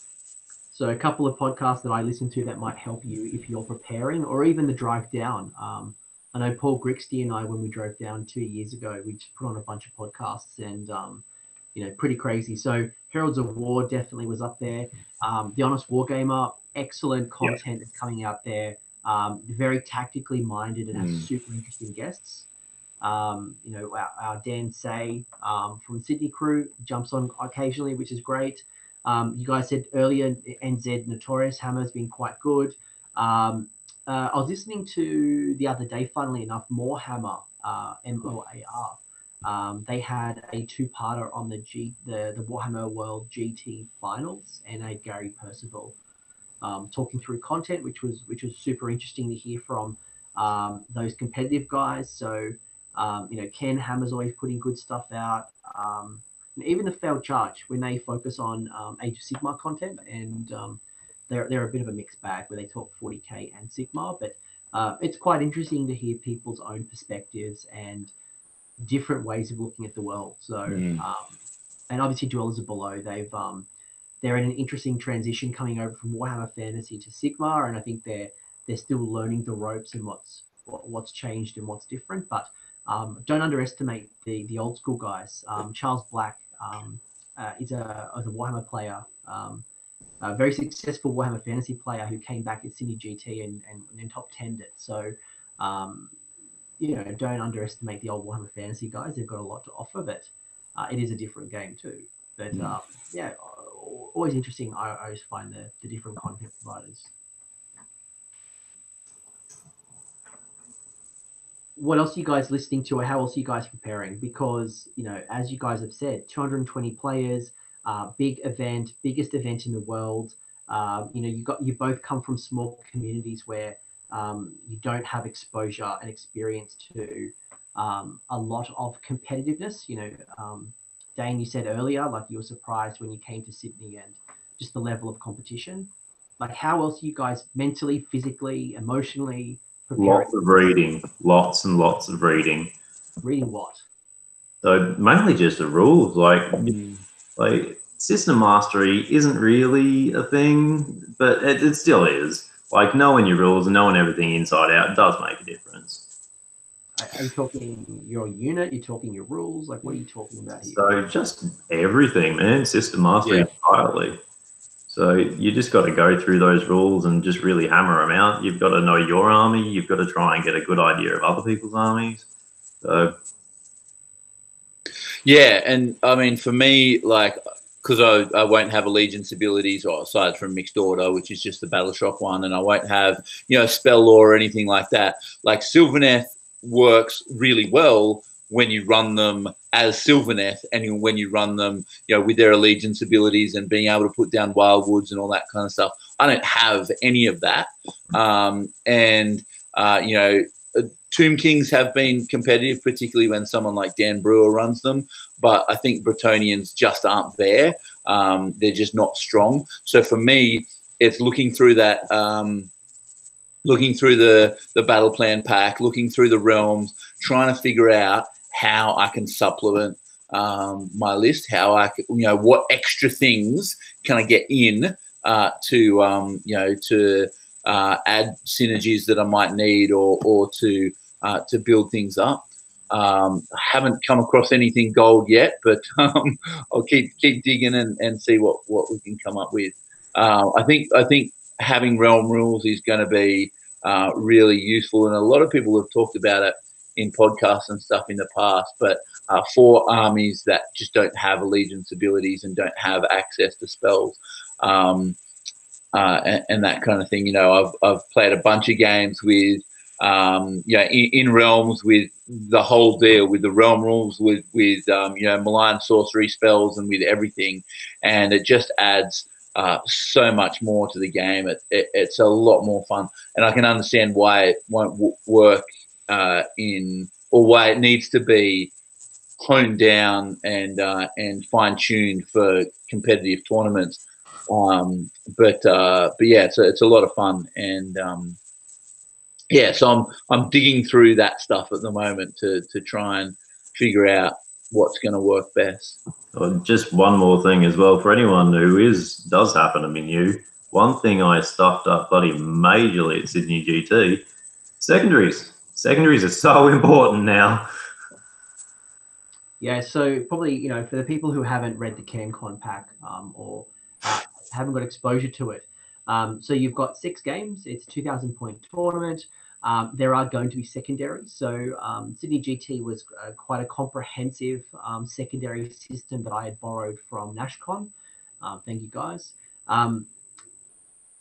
So a couple of podcasts that I listen to that might help you if you're preparing, or even the drive down. I know Paul Grixty and I, when we drove down 2 years ago, we just put on a bunch of podcasts, and pretty crazy. So Heralds of War definitely was up there. The Honest Wargamer, excellent content is coming out there. Very tactically minded and has super interesting guests. Our Dan Say from the Sydney crew jumps on occasionally, which is great. You guys said earlier, NZ Notorious Hammer has been quite good. I was listening to the other day, funnily enough, Moorhammer, MOAR. They had a 2-parter on the Warhammer World GT Finals, and had Gary Percival talking through content, which was super interesting to hear from those competitive guys. So Ken Hammer's always putting good stuff out. And even the Failed Charge, when they focus on Age of Sigmar content, and they're a bit of a mixed bag where they talk 40k and Sigmar, but it's quite interesting to hear people's own perspectives and different ways of looking at the world. So, and obviously Dwellers are Below. They're in an interesting transition coming over from Warhammer Fantasy to Sigmar, and I think they're still learning the ropes and what's changed and what's different. But don't underestimate the old school guys. Charles Black is a Warhammer player, a very successful Warhammer Fantasy player who came back at Sydney GT and then top 10'd it. So, don't underestimate the old Warhammer Fantasy guys. They've got a lot to offer, but it is a different game too. But always interesting. I always find the different content providers. what else are you guys listening to, or how else are you guys preparing? Because, you know, as you guys have said, 220 players, big event, biggest event in the world. You know, you both come from small communities where you don't have exposure and experience to a lot of competitiveness. You know, Dayne, you said earlier, like you were surprised when you came to Sydney and just the level of competition. Like, how else are you guys mentally, physically, emotionally preparing? Lots of reading, lots and lots of reading. Reading what? So mainly just the rules, like system mastery isn't really a thing, but it still is. Like, knowing your rules and knowing everything inside out does make a difference. Are you talking your unit? You're talking your rules? Like, what are you talking about here? So just everything, man. System mastery entirely. So you just got to go through those rules and just really hammer them out. You've got to know your army. You've got to try and get a good idea of other people's armies. So yeah, and I mean, for me, like, because I won't have allegiance abilities, or aside from mixed order, which is just the battle shock one, and I won't have, you know, spell law or anything like that. Like, Sylvaneth works really well when you run them as Sylvaneth, and when you run them, you know, with their allegiance abilities and being able to put down wildwoods and all that kind of stuff. I don't have any of that. You know, Tomb Kings have been competitive, particularly when someone like Dan Brewer runs them, but I think Bretonians just aren't there. They're just not strong. So for me, it's looking through that, looking through the battle plan pack, looking through the realms, trying to figure out how I can supplement my list, how I can, you know, what extra things can I get in to you know, to add synergies that I might need, or to build things up. I haven't come across anything gold yet, but I'll keep digging and see what we can come up with. I think having realm rules is going to be really useful, and a lot of people have talked about it in podcasts and stuff in the past. But for armies that just don't have allegiance abilities and don't have access to spells, and that kind of thing, you know, I've played a bunch of games with, you know, in realms with the whole deal, with the realm rules, with you know, malign sorcery spells, and with everything, and it just adds so much more to the game. It's a lot more fun, and I can understand why it won't work or why it needs to be honed down and fine-tuned for competitive tournaments. But yeah, it's a lot of fun, and yeah, so I'm digging through that stuff at the moment to try and figure out what's going to work best. Just one more thing as well, for anyone who does happen to be new. One thing I stuffed up bloody majorly at Sydney GT: secondaries. Secondaries are so important now. Yeah, so probably, you know, for the people who haven't read the CanCon pack or haven't got exposure to it, so you've got 6 games. It's a 2,000 point tournament. There are going to be secondaries. So Sydney GT was quite a comprehensive secondary system that I had borrowed from NashCon. Thank you, guys.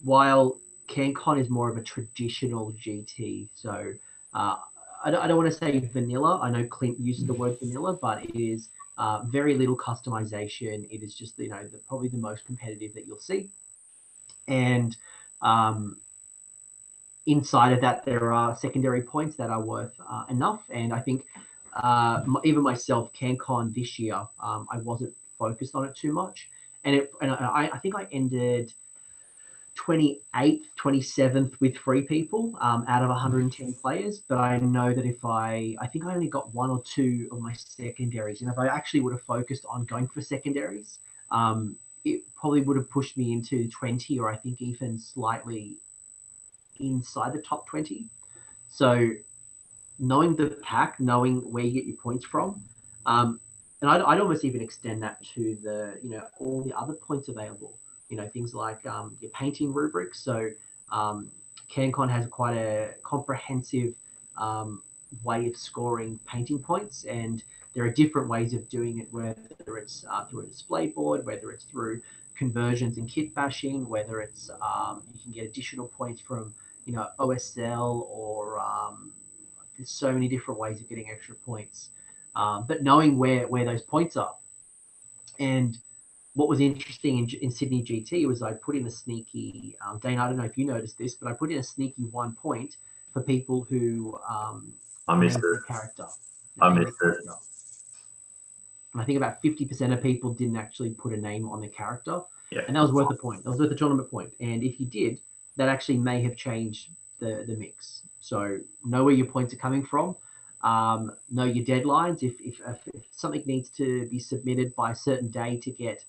While CanCon is more of a traditional GT, so I don't want to say vanilla. I know Clint uses the word vanilla, but it is very little customization. It is just, you know, probably the most competitive that you'll see. And inside of that, there are secondary points that are worth enough. And I think even myself, CanCon this year, I wasn't focused on it too much. And I think I ended 28th, 27th with 3 people out of 110 players. But I know that if I think I only got 1 or 2 of my secondaries. And if I actually would have focused on going for secondaries, it probably would have pushed me into 20, or I think even slightly inside the top 20. So knowing the pack, knowing where you get your points from, and I'd almost even extend that to the, you know, all the other points available. You know, things like your painting rubrics. So CanCon has quite a comprehensive way of scoring painting points, and there are different ways of doing it, whether it's through a display board, whether it's through conversions and kit bashing, whether it's you can get additional points from, you know, OSL or there's so many different ways of getting extra points, but knowing where those points are. And what was interesting in Sydney GT was I put in a sneaky, Dane, I don't know if you noticed this, but I put in a sneaky 1 point for people who I missed it. Character. I missed it. And I think about 50% of people didn't actually put a name on the character. Yeah. And that was worth a point. That was worth a tournament point. And if you did, that actually may have changed the mix. So know where your points are coming from. Know your deadlines. If something needs to be submitted by a certain day to get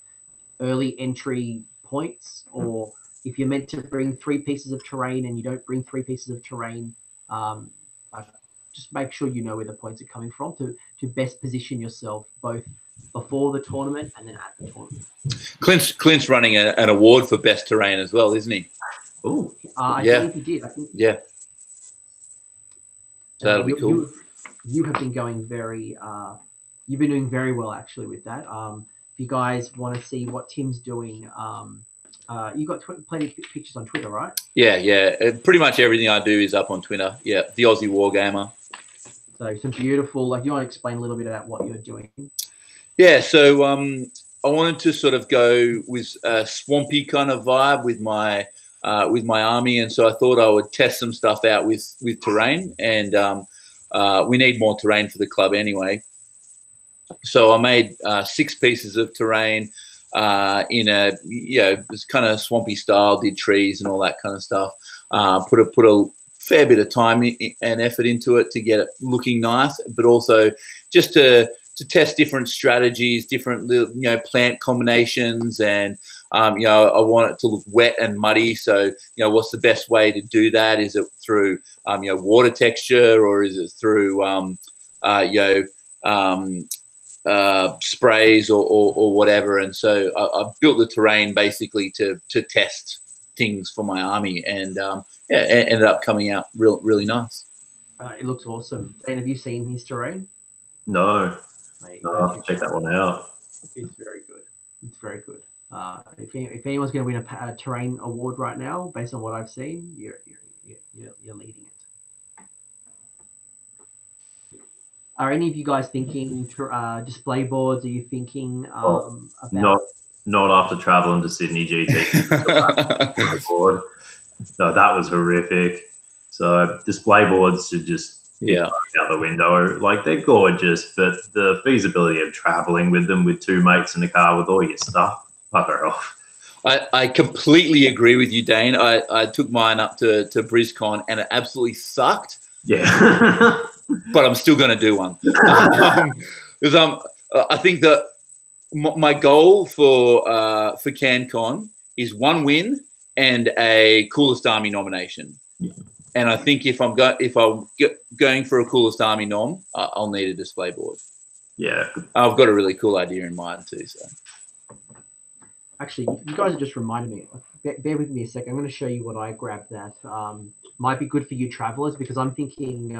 early entry points, or if you're meant to bring 3 pieces of terrain and you don't bring 3 pieces of terrain, just make sure you know where the points are coming from to best position yourself both before the tournament and then at the tournament. Clint's running an award for best terrain as well, isn't he? Oh, I believe he did. I think. Yeah. That'll be cool. You have been going very. You've been doing very well actually with that. If you guys want to see what Tim's doing, you got plenty of pictures on Twitter, right? Yeah. Pretty much everything I do is up on Twitter. Yeah, the Aussie Wargamer. So some beautiful. Like, you want to explain a little bit about what you're doing? Yeah. So I wanted to sort of go with a swampy kind of vibe with my army, and so I thought I would test some stuff out with terrain, and we need more terrain for the club anyway. So I made 6 pieces of terrain in a this kind of swampy style. Did trees and all that kind of stuff. Put a fair bit of time and effort into it to get it looking nice, but also just to test different strategies, different plant combinations, and I want it to look wet and muddy. So what's the best way to do that? Is it through water texture, or is it through sprays or whatever? And so I built the terrain basically to test things for my army, and it ended up coming out really nice. It looks awesome. And have you seen his terrain? No. Mate, no, I'll have to check that one out. It's very good. It's very good. If anyone's going to win a terrain award right now, based on what I've seen, you're leading it. Are any of you guys thinking display boards? Are you thinking about? Not after traveling to Sydney GT. No, that was horrific. So display boards should just out the window. Like, they're gorgeous, but the feasibility of traveling with them with 2 mates in the car with all your stuff, bugger off. I completely agree with you, Dane. I took mine up to BrisCon and it absolutely sucked. Yeah. But I'm still going to do one. Because I think that my goal for CanCon is 1 win and a Coolest Army nomination. Yeah. And I think if I'm going for a Coolest Army nom, I'll need a display board. Yeah. I've got a really cool idea in mind too. So, actually, you guys have just reminded me. Bear with me a second. I'm going to show you what I grabbed that might be good for you travelers, because I'm thinking.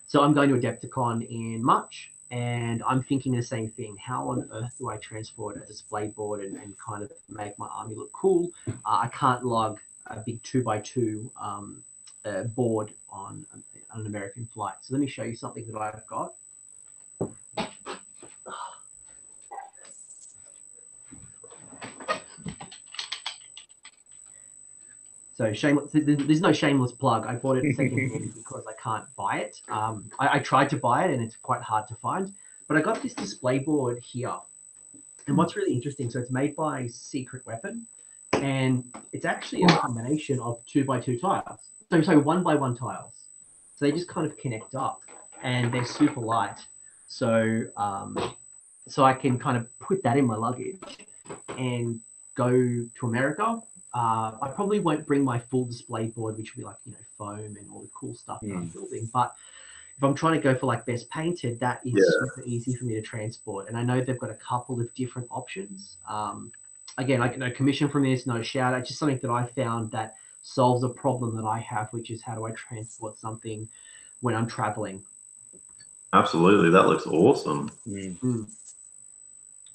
So I'm going to Adepticon in March, and I'm thinking the same thing. How on earth do I transport a display board and kind of make my army look cool? I can't lug a big 2x2 board on an American flight. So let me show you something that I've got. So shameless. There's no shameless plug. I bought it secondhand because I can't buy it. I tried to buy it and it's quite hard to find. But I got this display board here. And what's really interesting, so it's made by Secret Weapon, and it's actually a combination of 2x2 tiles. So 1x1 tiles. So they just kind of connect up, and they're super light. So so I can kind of put that in my luggage and go to America. I probably won't bring my full display board, which will be like, foam and all the cool stuff that I'm building. But if I'm trying to go for like best painted, that is super easy for me to transport. And I know they've got a couple of different options. Again, I get no commission from this, no shout out, just something that I found that solves a problem that I have, which is how do I transport something when I'm traveling? Absolutely. That looks awesome. Mm-hmm.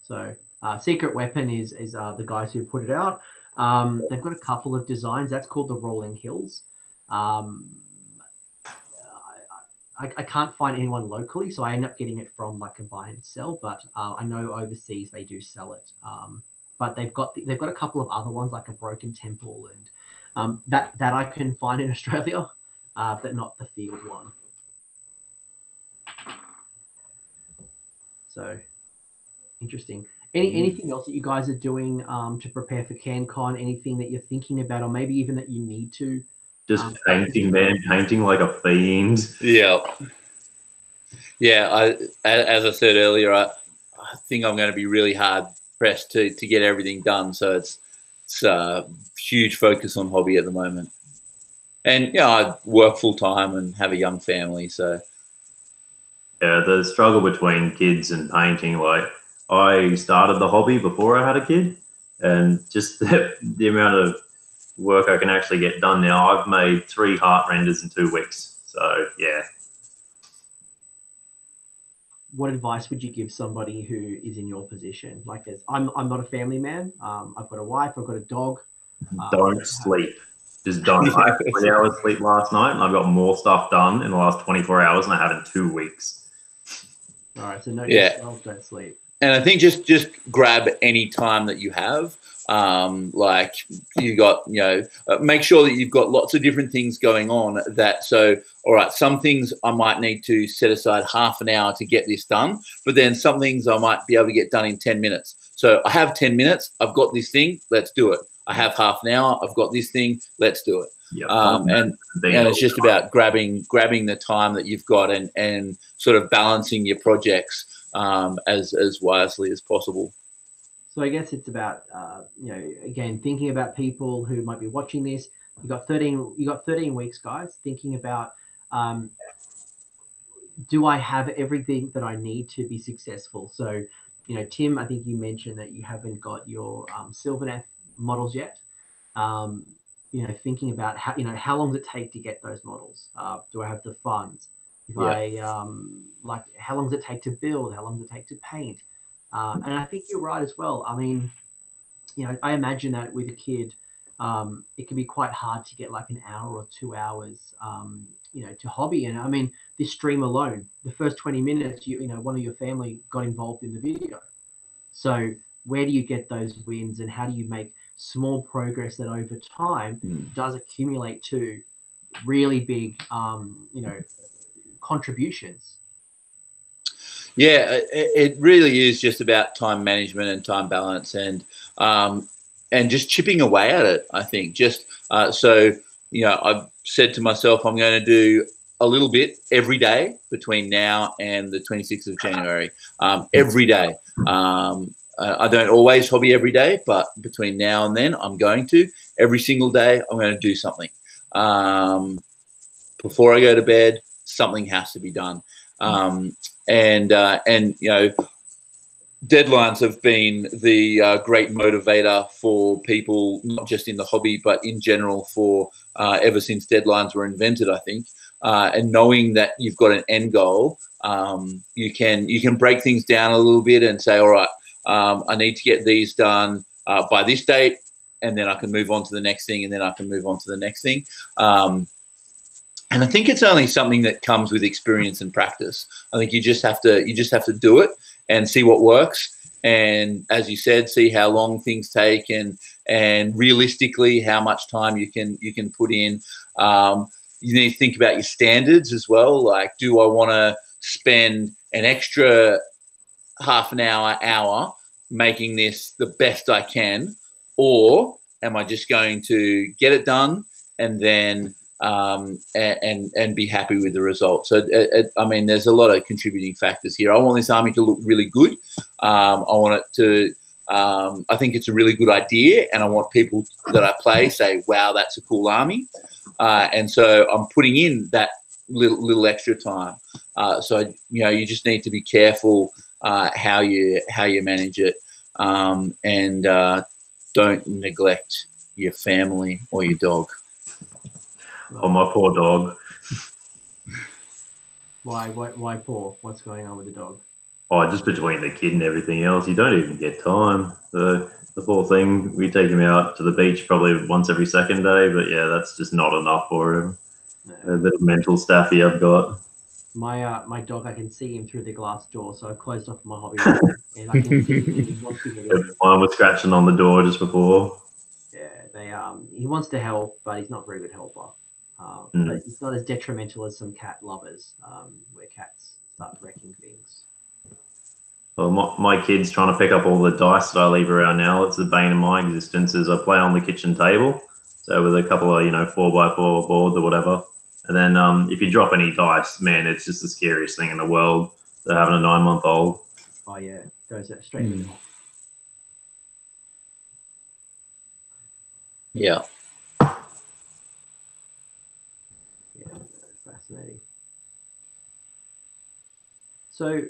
So Secret Weapon is the guys who put it out. They've got a couple of designs. That's called the Rolling Hills. I can't find anyone locally, so I end up getting it from like a buy and sell. But I know overseas they do sell it. But they've got a couple of other ones like a Broken Temple and that I can find in Australia, but not the field one. So interesting. Anything else that you guys are doing to prepare for CanCon? Anything that you're thinking about, or maybe even that you need to? Just painting, man, painting like a fiend. Yeah. Yeah, as I said earlier, I think I'm going to be really hard pressed to get everything done. So it's a huge focus on hobby at the moment. And, I work full time and have a young family. So, yeah, the struggle between kids and painting, like I started the hobby before I had a kid, and just the amount of work I can actually get done now. I've made 3 heart renders in 2 weeks. So, yeah. What advice would you give somebody who is in your position? Like, I'm not a family man. I've got a wife. I've got a dog. Don't sleep. Just don't. I had 3 hours sleep last night, and I've got more stuff done in the last 24 hours than I have in 2 weeks. All right, so no, don't sleep. And I think just grab any time that you have. Like you got, make sure that you've got lots of different things going on all right, some things I might need to set aside half an hour to get this done, but then some things I might be able to get done in 10 minutes. So I have 10 minutes, I've got this thing, let's do it. I have half an hour, I've got this thing, let's do it. Yep. And it's just about grabbing the time that you've got and sort of balancing your projects as wisely as possible. So I guess it's about, again, thinking about people who might be watching this. You got 13 weeks, guys, thinking about, do I have everything that I need to be successful? So, Tim, I think you mentioned that you haven't got your Sylvaneth models yet. Thinking about how long does it take to get those models? Do I have the funds? How long does it take to build? How long does it take to paint? And I think you're right as well. I mean, I imagine that with a kid, it can be quite hard to get like an hour or 2 hours, to hobby. And I mean, this stream alone, the first 20 minutes, one of your family got involved in the video. So where do you get those wins, and how do you make small progress that over time does accumulate to really big, contributions? Yeah, it really is just about time management and time balance, and just chipping away at it. I think I've said to myself, I'm going to do a little bit every day between now and the 26th of January. Every day. I don't always hobby every day, but between now and then, I'm going to. Every single day, I'm going to do something. Before I go to bed, something has to be done. Deadlines have been the great motivator for people, not just in the hobby, but in general for ever since deadlines were invented, I think. And knowing that you've got an end goal, you can break things down a little bit and say, all right, I need to get these done by this date, and then I can move on to the next thing, and then I can move on to the next thing. And I think it's only something that comes with experience and practice. I think you just have to do it and see what works. And as you said, see how long things take, and realistically how much time you can put in. You need to think about your standards as well. Like, do I want to spend an extra half an hour making this the best I can, or am I just going to get it done and then and be happy with the result? So I mean, there's a lot of contributing factors here. I want this army to look really good. I want it to I think it's a really good idea, and I want people that I play say, wow, that's a cool army. And so I'm putting in that little extra time. So you just need to be careful how you manage it, and don't neglect your family or your dog. Oh, my poor dog. Why poor? What's going on with the dog? Oh, just between the kid and everything else, you don't even get time. The poor thing, we take him out to the beach probably once every second day, but yeah, that's just not enough for him. A bit of mental staffy I've got. My dog, I can see him through the glass door, so I've closed off my hobby, and I can see him. He wants to get in. Mine was scratching on the door just before. Yeah, he wants to help, but he's not a very good helper. But it's not as detrimental as some cat lovers, where cats start wrecking things. Well, my kid's trying to pick up all the dice that I leave around now. It's the bane of my existence. Is I play on the kitchen table, so with a couple of 4x4 boards or whatever. And then if you drop any dice, man, it's just the scariest thing in the world. They're having a 9-month-old. Oh yeah, goes straight in. Yeah. Yeah, fascinating. So,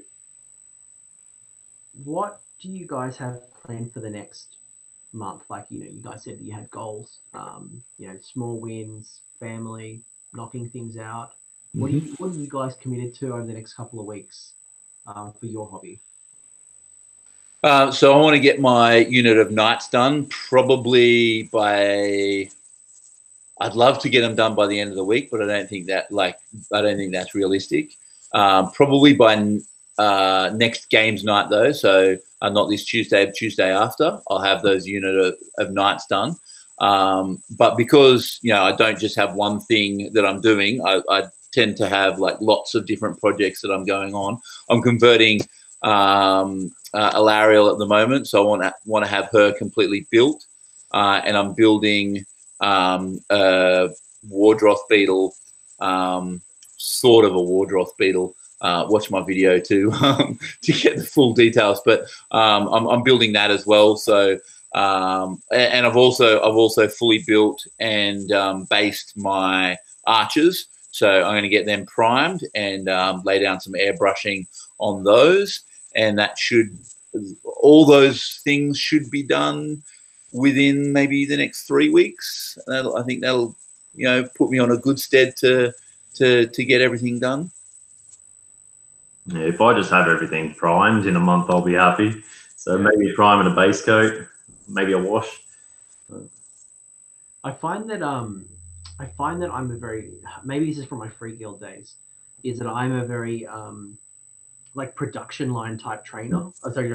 what do you guys have planned for the next month? Like, you guys said that you had goals, small wins, family, knocking things out. What are you guys committed to over the next couple of weeks for your hobby? So I want to get my unit of knights done probably by. I'd love to get them done by the end of the week, but I don't think that's realistic. Probably by next games night though, so not this Tuesday, but Tuesday after, I'll have those unit of knights done. But because I don't just have one thing that I'm doing, I tend to have like lots of different projects that I'm going on. I'm converting Alariel at the moment, so I want to have her completely built, and I'm building a Wardroth beetle, sort of a Wardroth beetle. Watch my video to get the full details, but I'm building that as well. So and I've also fully built and based my archers. So I'm going to get them primed and lay down some airbrushing on those, and all those things should be done within maybe the next 3 weeks. I think that'll put me on a good stead to get everything done. Yeah, if I just have everything primed in a month, I'll be happy. So maybe prime and a base coat, maybe a wash. I find that I'm a very, maybe this is from my free guild days, is that I'm a very like production line type trainer.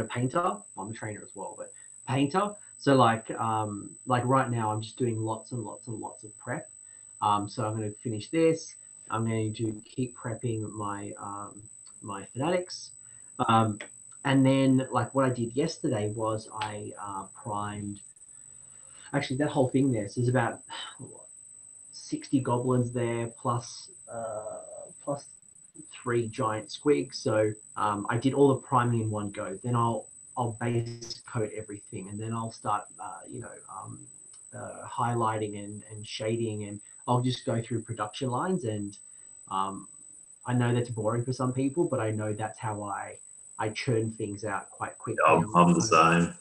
Painter. I'm a trainer as well, but painter. So like right now I'm just doing lots and lots and lots of prep. So I'm going to finish this. I'm going to keep prepping my my fanatics, and then like what I did yesterday was I primed. Actually, that whole thing there. So there's about 60 goblins there, plus 3 giant squigs. So I did all the priming in one go. Then I'll base coat everything, and then I'll start highlighting and shading, and I'll just go through production lines. And I know that's boring for some people, but I know that's how I churn things out quite quickly. I'm the same.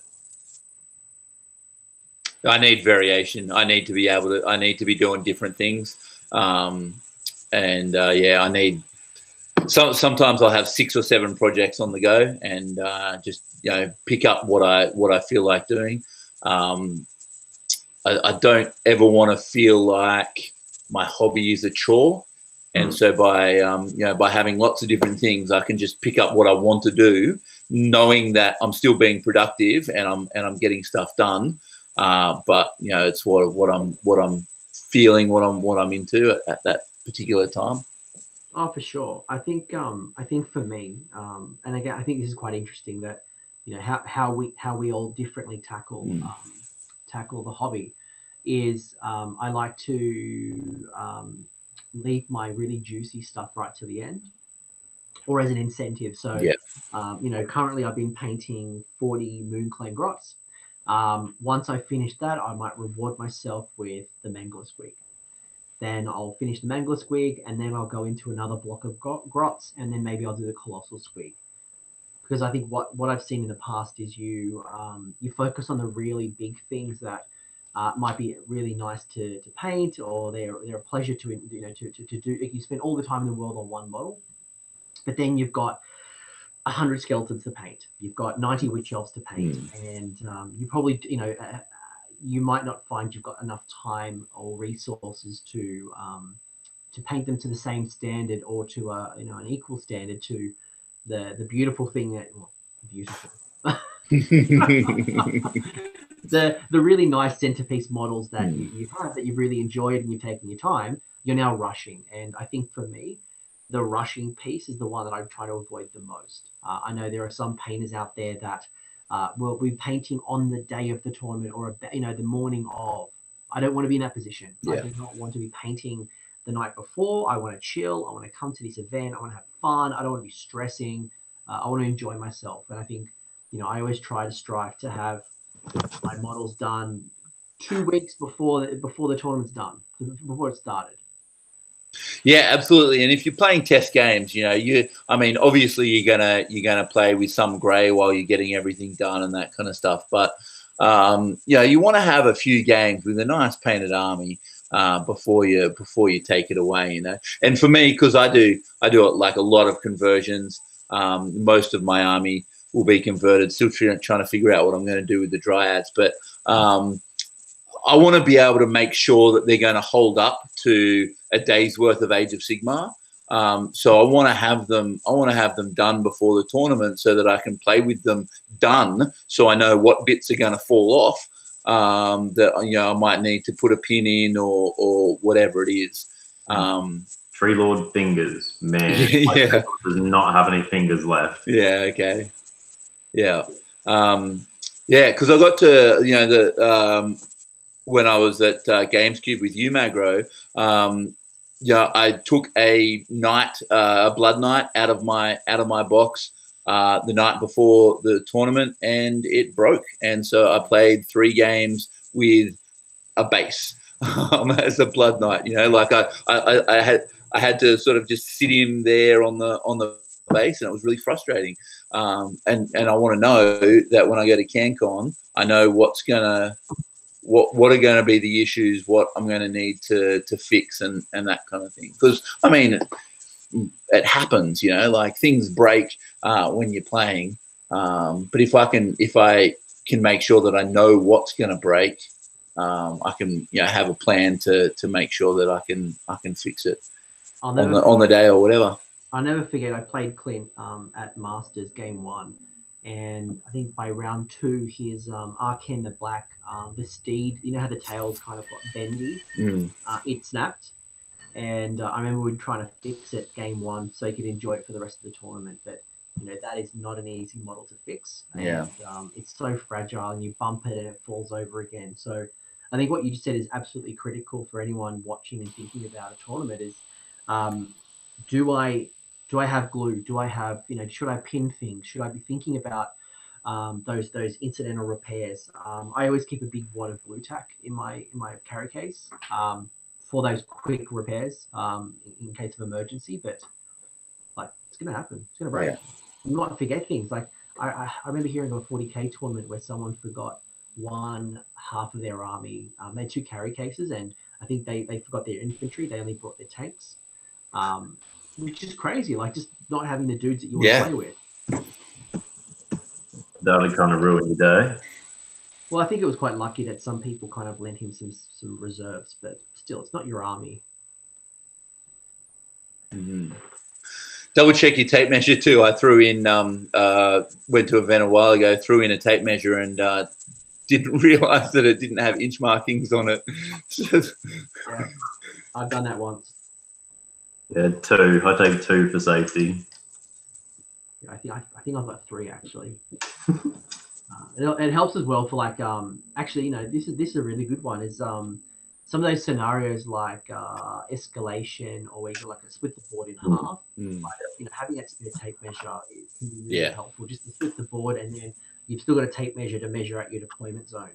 I need variation. I need to be doing different things. I need sometimes I'll have 6 or 7 projects on the go, and just pick up what I feel like doing. I don't ever want to feel like my hobby is a chore, and so by having lots of different things, I can just pick up what I want to do, knowing that I'm still being productive and I'm getting stuff done. But it's what I'm feeling, what I'm into at that particular time. Oh, for sure. I think for me, and again, I think this is quite interesting that how we all differently tackle the hobby is I like to leave my really juicy stuff right to the end, or as an incentive. So currently I've been painting 40 Moonclaim Grots. Once I finish that, I might reward myself with the Mangler Squig. Then I'll finish the Mangler Squig, and then I'll go into another block of grots, and then maybe I'll do the Colossal Squig. Because I think what I've seen in the past is you focus on the really big things that might be really nice to paint, or they're a pleasure to do. You spend all the time in the world on one model, but then you've got 100 skeletons to paint. You've got 90 witch elves to paint, and you probably you might not find you've got enough time or resources to paint them to the same standard or to an equal standard to the beautiful thing that beautiful. the really nice centerpiece models that you've had, that you've really enjoyed and you've taken your time, you're now rushing. And I think for me, the rushing piece is the one that I try to avoid the most. I know there are some painters out there that will be painting on the day of the tournament or the morning of. I don't want to be in that position. I do not want to be painting the night before. I want to chill. I want to come to this event. I want to have fun. I don't want to be stressing. I want to enjoy myself. And I think, I always try to strive to have my models done 2 weeks before the tournament's done, before it started. Yeah, absolutely. And if you're playing test games, obviously you're gonna play with some grey while you're getting everything done and that kind of stuff. But you want to have a few games with a nice painted army before you take it away. And for me, because I do like a lot of conversions. Most of my army will be converted. Still trying to figure out what I'm going to do with the dryads, but I want to be able to make sure that they're going to hold up to a day's worth of Age of Sigmar. So I want to have them. I want to have them done before the tournament so that I can play with them done. So I know what bits are going to fall off. That I might need to put a pin in or whatever it is. Tree Lord fingers, man. Yeah, does not have any fingers left. Yeah. Okay. Yeah. Because I got to when I was at GamesCube with you, Magro. I took a blood knight out of my box the night before the tournament, and it broke. And so I played 3 games with a base as a blood knight. I had to sort of just sit in there on the base, and it was really frustrating. And I want to know that when I go to CanCon, I know what are going to be the issues, what I'm going to need to fix and that kind of thing. Because it happens, like things break when you're playing. But if I can make sure that I know what's going to break, I can have a plan to make sure that I can fix it on the day or whatever. I'll never forget, I played Clint at Masters Game 1, and I think by round 2, his Arcane the Black, the steed, how the tails kind of got bendy, it snapped. And I remember we were trying to fix it Game 1 so he could enjoy it for the rest of the tournament. But, that is not an easy model to fix. And it's so fragile, and you bump it and it falls over again. So I think what you just said is absolutely critical for anyone watching and thinking about a tournament is, do I have glue? Do I have, should I pin things? Should I be thinking about those incidental repairs? I always keep a big wad of glue tack in my carry case for those quick repairs in case of emergency. But it's gonna happen. It's gonna break. Yeah. You might forget things. Like I remember hearing of a 40K tournament where someone forgot one half of their army. They had 2 carry cases, and I think they forgot their infantry. They only brought their tanks. Which is crazy, like just not having the dudes that you want to play with. That would kind of ruin your day. Well, I think it was quite lucky that some people kind of lent him some reserves, but still, it's not your army. Double check your tape measure too. I threw in, went to an event a while ago, threw in a tape measure and didn't realise that it didn't have inch markings on it. Yeah, I've done that once. Yeah, 2. I take 2 for safety. Yeah, I think I've got 3 actually. It helps as well for actually, this is a really good one. Is some of those scenarios like escalation, or where you like split the board in half. Having that split tape measure can be really helpful. Just to split the board, and then you've still got a tape measure to measure out your deployment zone.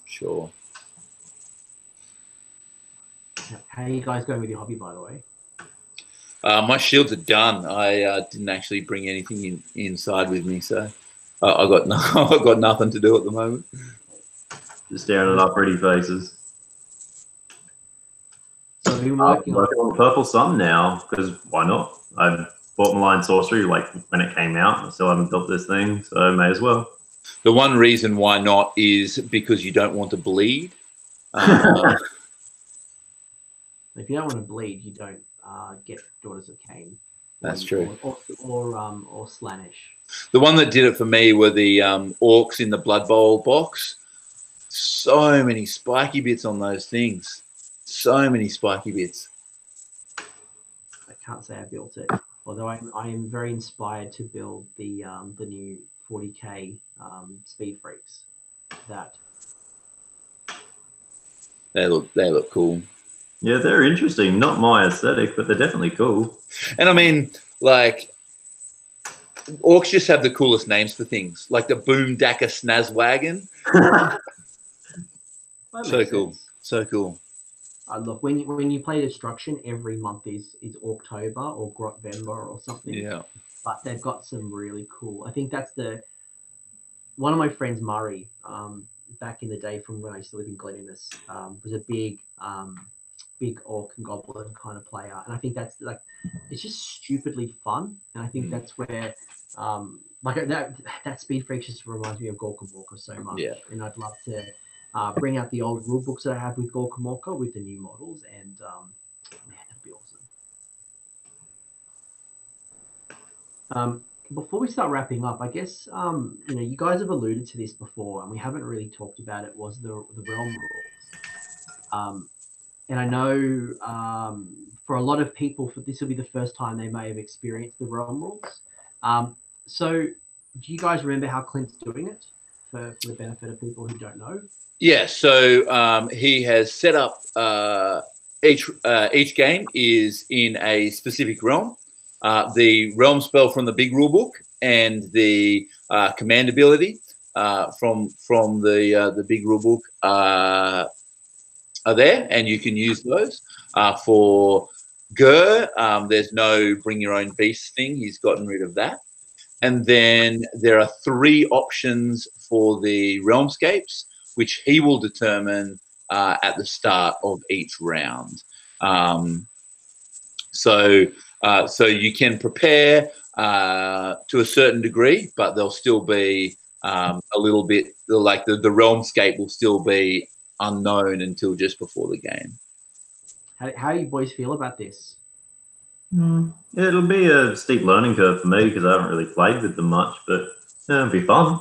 Sure. How are you guys going with your hobby, by the way? My shields are done. I didn't actually bring anything inside with me, so I've got nothing to do at the moment. Just staring at our pretty faces. So we've been working on Purple Sun now, because why not? I bought Malign Sorcery when it came out. I still haven't built this thing, so I may as well. The one reason why not is because you don't want to bleed. If you don't want to bleed, you don't get Daughters of Cain. That's true. Or Slaanesh. The one that did it for me were the orcs in the Blood Bowl box. So many spiky bits on those things. So many spiky bits. I can't say I built it, although I am very inspired to build the new 40k speed freaks. They look cool. Yeah, they're interesting. Not my aesthetic, but they're definitely cool. And I mean, like, orcs just have the coolest names for things, like the Boom Dakka Snazwagon. So cool. So cool. Look, when you play Destruction, every month is October or Grotvember or something. Yeah. But they've got some really cool. I think that's one of my friends, Murray, back in the day from when I used to live in Glen Innes, was a big orc and goblin kind of player, and I think that's like, it's just stupidly fun, and I think that's where like that speed freak just reminds me of Gorkamorka so much. Yeah. And I'd love to bring out the old rule books that I have with Gorkamorka with the new models, and man, that'd be awesome. Before we start wrapping up, I guess you guys have alluded to this before, and we haven't really talked about it. Was the realm rules? And I know for a lot of people, this will be the first time they may have experienced the realm rules. So do you guys remember how Clint's doing it for the benefit of people who don't know? Yeah, so he has set up each game is in a specific realm. The realm spell from the big rule book and the command ability from the big rule book are there, and you can use those. For Gur, there's no bring your own beast thing. He's gotten rid of that. And then there are 3 options for the realmscapes, which he will determine at the start of each round. So you can prepare to a certain degree, but there'll still be a little bit, like the realmscape will still be unknown until just before the game. How do you boys feel about this? It'll be a steep learning curve for me because I haven't really played with them much, but it'll be fun.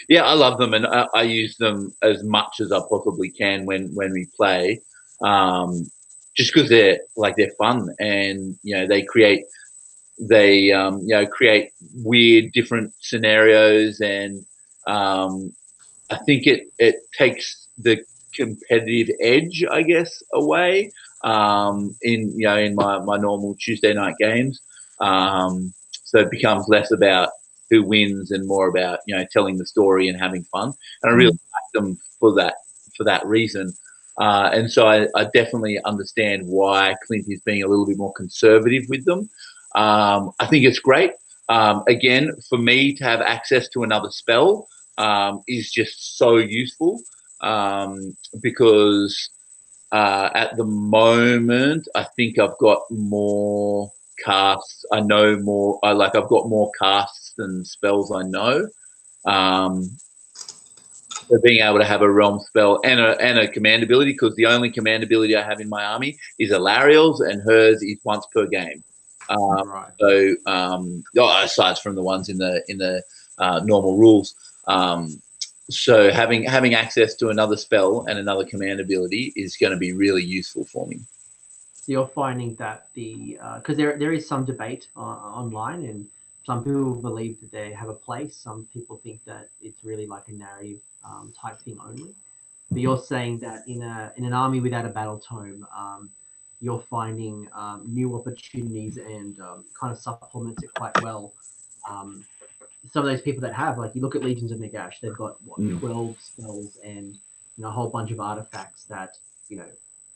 Yeah, I love them, and I use them as much as I possibly can when we play, just because they're fun, and they create weird different scenarios, and I think it takes the competitive edge, I guess, away in my normal Tuesday night games. So it becomes less about who wins and more about telling the story and having fun. And I really like them for that reason. And so I definitely understand why Clint is being a little bit more conservative with them. I think it's great. Again, for me to have access to another spell is just so useful because at the moment I think I've got more casts. I know more. I've got more casts than spells I know. So being able to have a realm spell and a command ability, because the only command ability I have in my army is Alariel's, and hers is once per game. Right. So aside from the ones in the normal rules. So having access to another spell and another command ability is going to be really useful for me. So you're finding that because there is some debate online, and some people believe that they have a place. Some people think that it's really like a narrative type thing only. But you're saying that in an army without a battle tome, you're finding new opportunities and kind of supplements it quite well. Some of those people that have, like, you look at Legions of Nagash, they've got 12 spells and a whole bunch of artifacts that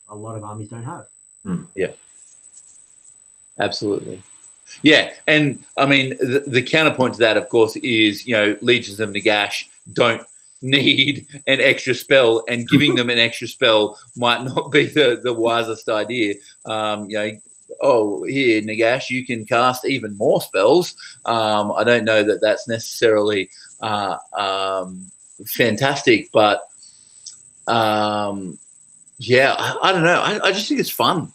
a lot of armies don't have. Yeah, absolutely. Yeah, and I mean the counterpoint to that, of course, is Legions of Nagash don't need an extra spell, and giving them an extra spell might not be the wisest idea. Oh, here, Nagash, you can cast even more spells. I don't know that that's necessarily fantastic, but yeah, I don't know. I just think it's fun.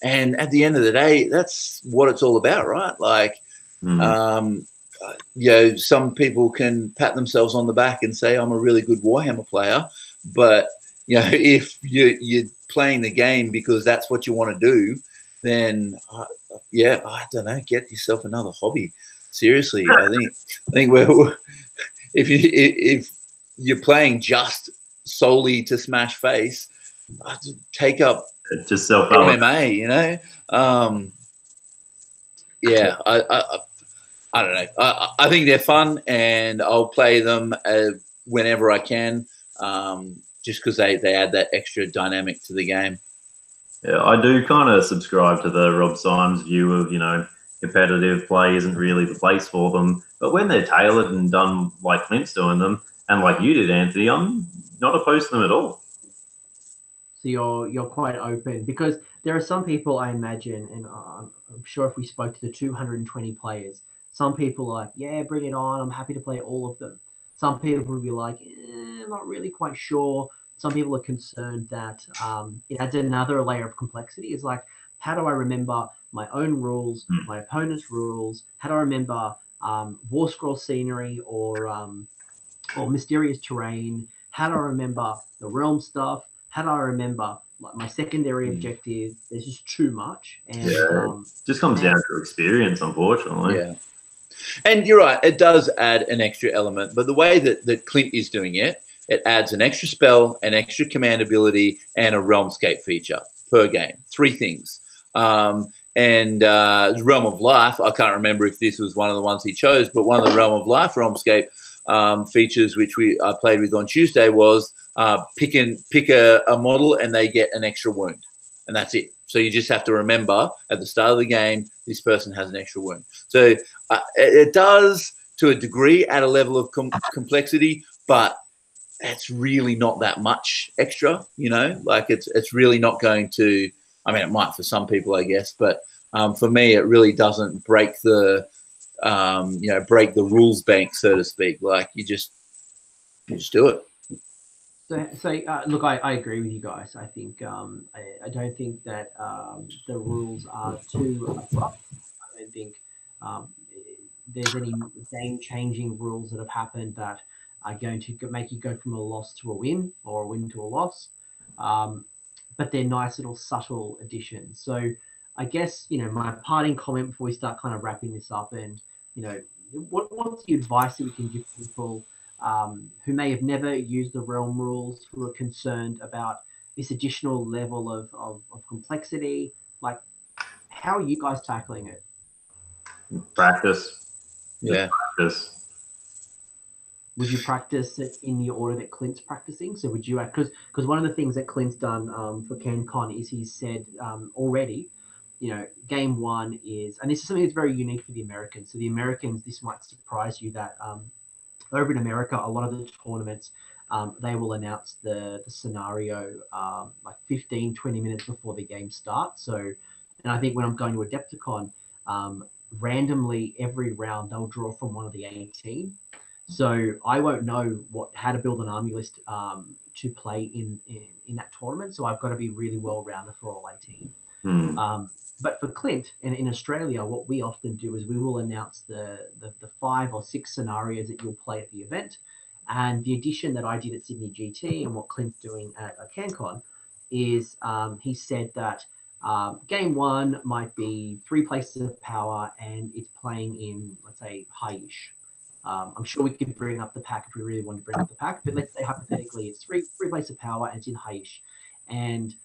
And at the end of the day, that's what it's all about, right? Like, you know, some people can pat themselves on the back and say, I'm a really good Warhammer player. But, you know, if you're playing the game because that's what you want to do, then, yeah, I don't know, get yourself another hobby. Seriously, I think if you're playing just solely to smash face, take up just self MMA, you know. Yeah, I don't know. I think they're fun, and I'll play them whenever I can, just because they add that extra dynamic to the game. Yeah, I do kind of subscribe to the Rob Symes view of, you know, competitive play isn't really the place for them. But when they're tailored and done like Clint's doing them, and like you did, Anthony, I'm not opposed to them at all. So you're quite open, because there are some people, I imagine, and I'm sure if we spoke to the 220 players, some people are like, yeah, bring it on, I'm happy to play all of them. Some people will be like, not really quite sure. Some people are concerned that it adds another layer of complexity. It's like, how do I remember my own rules, my opponent's rules? How do I remember War Scroll scenery or mysterious terrain? How do I remember the realm stuff? How do I remember like my secondary objective? There's just too much, and just comes down to experience, unfortunately. Yeah, and you're right. It does add an extra element, but the way that Clint is doing it, it adds an extra spell, an extra command ability, and a realmscape feature per game. 3 things. And Realm of Life, I can't remember if this was one of the ones he chose, but one of the Realm of Life realmscape features which I played with on Tuesday was pick a model and they get an extra wound, and that's it. So you just have to remember at the start of the game this person has an extra wound. So it does to a degree add a level of complexity, but it's really not that much extra, you know. Like it's really not going to. I mean, it might for some people, I guess, but for me, it really doesn't break the break the rules bank, so to speak. Like you just do it. So look, I agree with you guys. I think I don't think that the rules are too abrupt. I don't think there's any game-changing rules that have happened that are going to make you go from a loss to a win or a win to a loss. But they're nice little subtle additions. So I guess, you know, my parting comment before we start kind of wrapping this up, and, you know, what's the advice that we can give people who may have never used the realm rules, who are concerned about this additional level of complexity? Like, how are you guys tackling it? Practice. Yeah. Practice. Would you practice it in the order that Clint's practicing? So would you, because one of the things that Clint's done for CanCon is he's said already, you know, game 1 is, and this is something that's very unique for the Americans. So the Americans, this might surprise you that over in America, a lot of the tournaments, they will announce the scenario like 15, 20 minutes before the game starts. So, and I think when I'm going to Adepticon, randomly every round they'll draw from one of the 18. So I won't know how to build an army list to play in that tournament. So I've got to be really well rounded for all 18. But for Clint, and in Australia, what we often do is we will announce the 5 or 6 scenarios that you'll play at the event. And the addition that I did at Sydney GT and what Clint's doing at CanCon is he said that game 1 might be 3 places of power and it's playing in, let's say, high-ish. I'm sure we could bring up the pack if we really want to bring up the pack, but let's say hypothetically it's three places of power and it's in high-ish. And,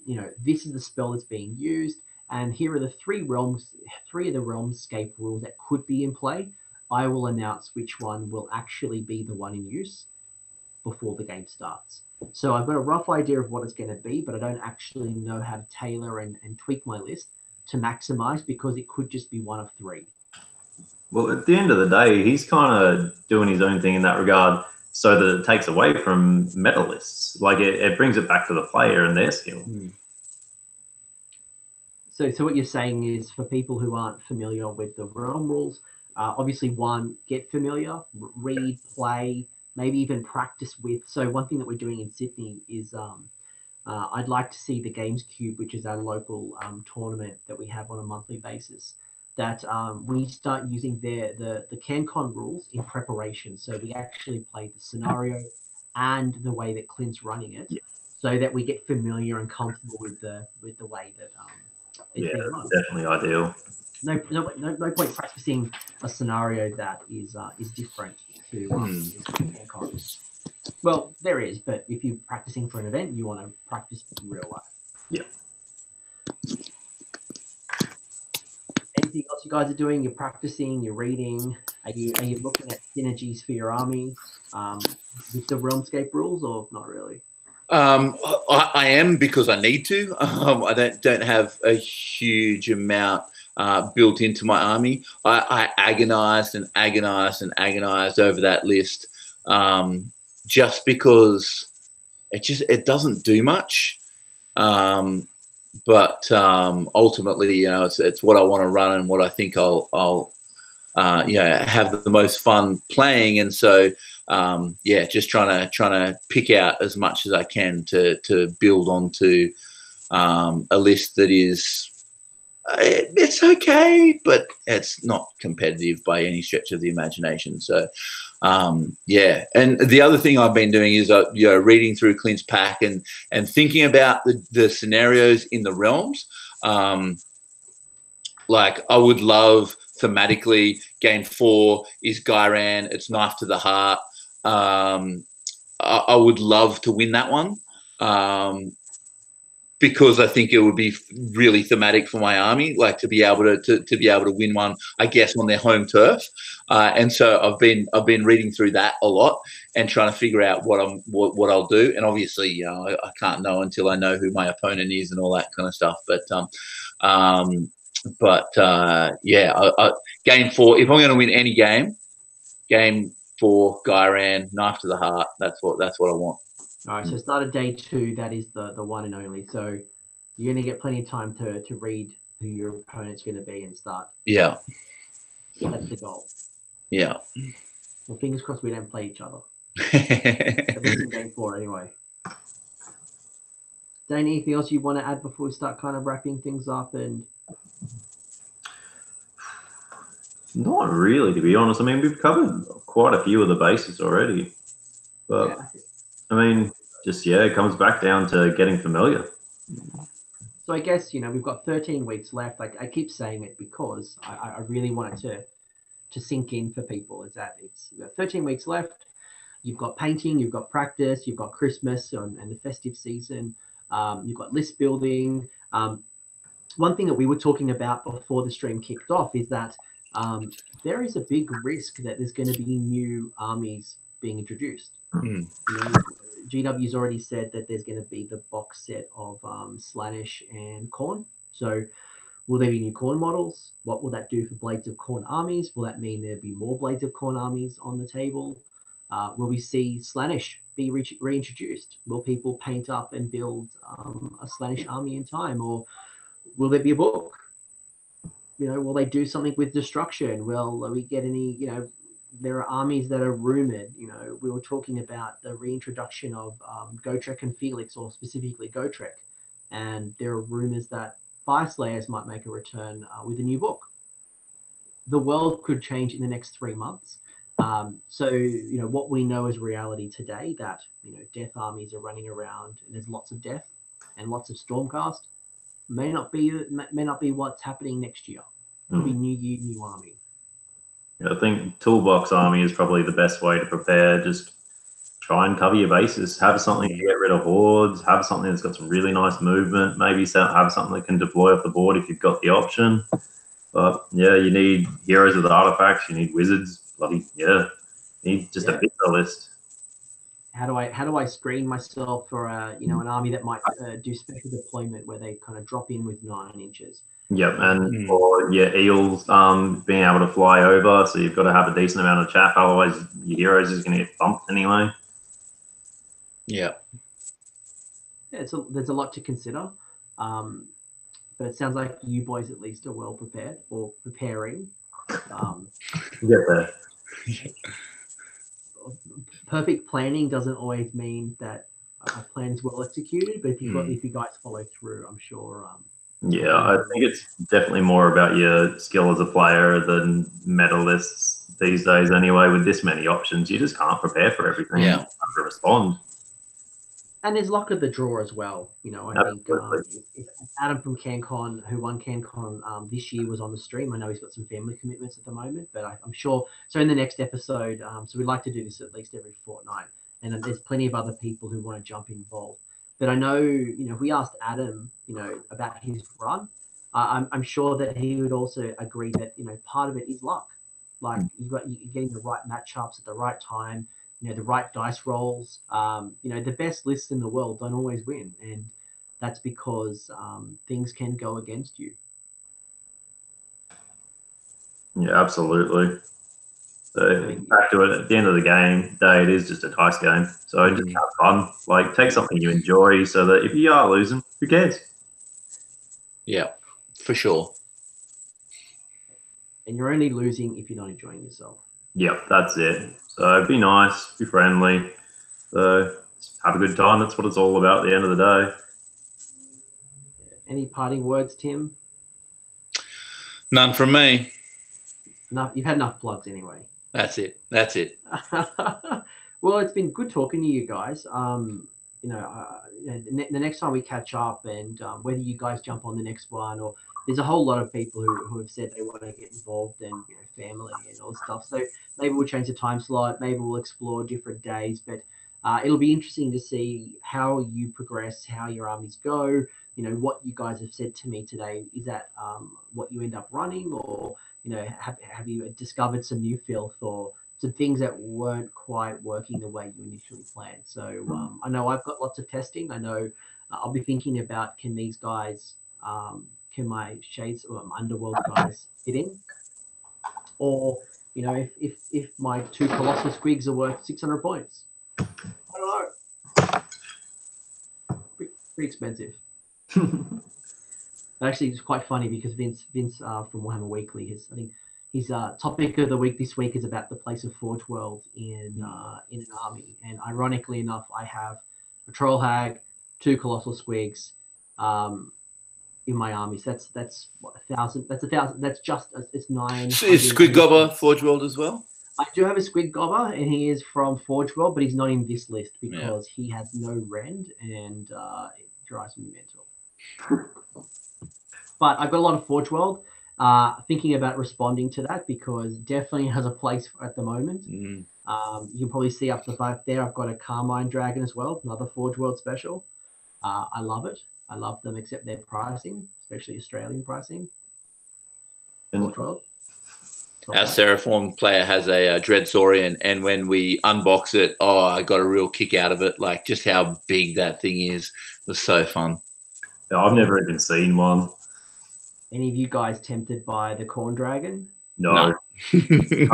you know, this is the spell that's being used. And here are the 3 of the realmscape rules that could be in play. I will announce which one will actually be the one in use before the game starts. So I've got a rough idea of what it's going to be, but I don't actually know how to tailor and tweak my list to maximize, because it could just be one of 3. Well, at the end of the day, he's kind of doing his own thing in that regard, so that it takes away from meta lists. Like it brings it back to the player and their skill. So what you're saying is, for people who aren't familiar with the realm rules, obviously, 1, get familiar, read, play, maybe even practice with. So one thing that we're doing in Sydney is I'd like to see the Games Cube, which is our local tournament that we have on a monthly basis, that we start using the CanCon rules in preparation. So we actually play the scenario and the way that Clint's running it, so that we get familiar and comfortable with the way that it's being run. Definitely ideal. No point practicing a scenario that is different to CanCon. Well, there is, but if you're practicing for an event, you want to practice in real life. Yeah. Anything else you guys are doing? You're practicing, you're reading. Are you looking at synergies for your army with the Realmscape rules, or not really? I am, because I need to. I don't have a huge amount built into my army. I agonized and agonized and agonized over that list, just because it doesn't do much. But ultimately, you know, it's what I want to run and what I think I'll have the most fun playing. And so just trying to pick out as much as I can to build onto a list that is it's okay, but it's not competitive by any stretch of the imagination. So and the other thing I've been doing is reading through Clint's pack and thinking about the scenarios in the realms. Like, I would love thematically, game 4 is Gyran, it's knife to the heart. I would love to win that one, because I think it would be really thematic for my army, like to be able to win one, I guess, on their home turf. And so I've been reading through that a lot and trying to figure out what I'll do. And obviously, you know, I can't know until I know who my opponent is and all that kind of stuff. But game 4, if I'm going to win any game, game 4, Gyran, knife to the heart. That's what I want. All right, so start of day 2. That is the one and only. So you're going to get plenty of time to read who your opponent's going to be and start. Yeah. That's the goal. Yeah. Well, fingers crossed we don't play each other. At least in game 4 anyway. Dayne, anything else you want to add before we start kind of wrapping things up? And not really, to be honest. I mean, we've covered quite a few of the bases already. But, yeah. I mean, it comes back down to getting familiar. So I guess, you know, we've got 13 weeks left. I keep saying it because I really want it to sink in for people, is that you've got 13 weeks left. You've got painting, you've got practice, you've got Christmas and the festive season. You've got list building. One thing that we were talking about before the stream kicked off is that there is a big risk that there's going to be new armies being introduced. You know, GW's already said that there's going to be the box set of Slaanesh and Khorne. So will there be new Khorne models? What will that do for Blades of Khorne armies? Will that mean there'll be more Blades of Khorne armies on the table? Will we see Slaanesh be reintroduced? Will people paint up and build a Slaanesh army in time? Or will there be a book? You know, will they do something with destruction? Will we get any, you know, there are armies that are rumored. You know, we were talking about the reintroduction of Gotrek and Felix, or specifically Gotrek. And there are rumors that Fireslayers might make a return with a new book. The world could change in the next 3 months. So, you know, what we know is reality today, that, you know, death armies are running around and there's lots of death and lots of Stormcast, may not be what's happening next year. It'll be new year, new army. Yeah, I think Toolbox Army is probably the best way to prepare. Just try and cover your bases. Have something to get rid of hordes. Have something that's got some really nice movement. Maybe have something that can deploy off the board if you've got the option. But yeah, you need heroes with artifacts. You need wizards. You need just a bit of a list. How do I screen myself for an army that might do special deployment where they kind of drop in with 9 inches? Yep, and or eels being able to fly over, so you've got to have a decent amount of chaff, otherwise your heroes is going to get bumped anyway. Yeah. There's a lot to consider, but it sounds like you boys at least are well prepared, or preparing. Get there. perfect planning doesn't always mean that a plan is well executed, but if you guys follow through, I'm sure. Yeah, I think it's definitely more about your skill as a player than medalists these days. Anyway, with this many options, you just can't prepare for everything. Yeah. You have to respond. And there's luck of the draw as well. You know, I think if Adam from CanCon, who won CanCon this year, was on the stream. I know he's got some family commitments at the moment, but I'm sure. So in the next episode, so we'd like to do this at least every fortnight, and there's plenty of other people who want to jump involved. But I know, you know, if we asked Adam, you know, about his run, I'm sure that he would also agree that, you know, part of it is luck. Like you're getting the right matchups at the right time, you know, the right dice rolls. You know, the best lists in the world don't always win, and that's because things can go against you. Yeah, absolutely. So back to it, at the end of the day, it is just a dice game. So just have fun. Like, take something you enjoy so that if you are losing, who cares? Yeah, for sure. And you're only losing if you're not enjoying yourself. Yep, that's it. So be nice, be friendly. So just have a good time. That's what it's all about at the end of the day. Any parting words, Tim? None from me. Enough. You've had enough plugs anyway. That's it. That's it. Well, it's been good talking to you guys. You know, the next time we catch up, and whether you guys jump on the next one, or there's a whole lot of people who have said they want to get involved, and, you know, family and all this stuff. So maybe we'll change the time slot. Maybe we'll explore different days. But it'll be interesting to see how you progress, how your armies go. You know, what you guys have said to me today. Is that what you end up running, or, you know, have you discovered some new filth or some things that weren't quite working the way you initially planned? So I know I've got lots of testing. I know I'll be thinking about, can these guys, can my Shades or Underworld guys fit in? Or, you know, if my 2 Colossal Squigs are worth 600 points. I don't know. Pretty expensive. Actually, it's quite funny because Vince from Warhammer Weekly, I think his topic of the week this week is about the place of Forge World in an army. And ironically enough, I have a Troll Hag, 2 Colossal Squigs in my armies. That's what, 1,000. That's 1,000. That's just, it's 9. Is Squid Gobber Forge World as well? I do have a Squid Gobber, and he is from Forge World, but he's not in this list because he has no rend, and it drives me mental. But I've got a lot of Forge World. Thinking about responding to that, because definitely has a place at the moment. You can probably see up the back there, I've got a Carmine Dragon as well, another Forge World special. I love it. I love them, except their pricing, especially Australian pricing. Forge World. Our Seraphon player has a Dreadsaurian, and when we unbox it, I got a real kick out of it. Like, just how big that thing is. It was so fun. Yeah, I've never even seen one. Any of you guys tempted by the Corn Dragon? No. Stupid.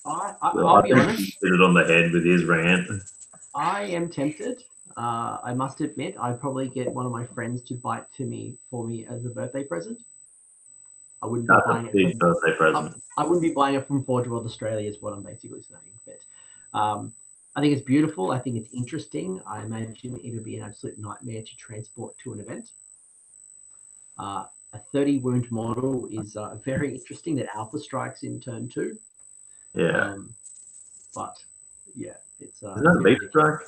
I'll be honest. Hit it on the head with his rant. I am tempted. I must admit, I'd probably get one of my friends to bite for me as a birthday present. I wouldn't be buying it. Big birthday present. I wouldn't be buying it from Forge World Australia, is what I'm basically saying. But I think it's beautiful. I think it's interesting. I imagine it would be an absolute nightmare to transport to an event. A 30 wound model is very interesting that Alpha strikes in turn 2. Yeah. But yeah, it's. Isn't that a beta strike?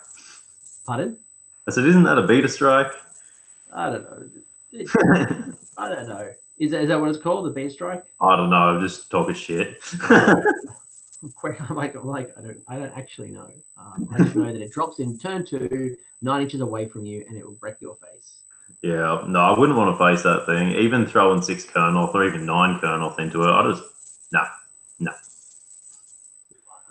Pardon? I said, isn't that a beta strike? I don't know. I don't know. Is that what it's called? The beta strike? I don't know. I'm just talking shit. I'm like, I don't actually know. I just know that it drops in turn 2, 9 inches away from you, and it will wreck your face. Yeah, no, I wouldn't want to face that thing. Even throwing 6 Kernoth or even 9 Kernoth into it, I just no.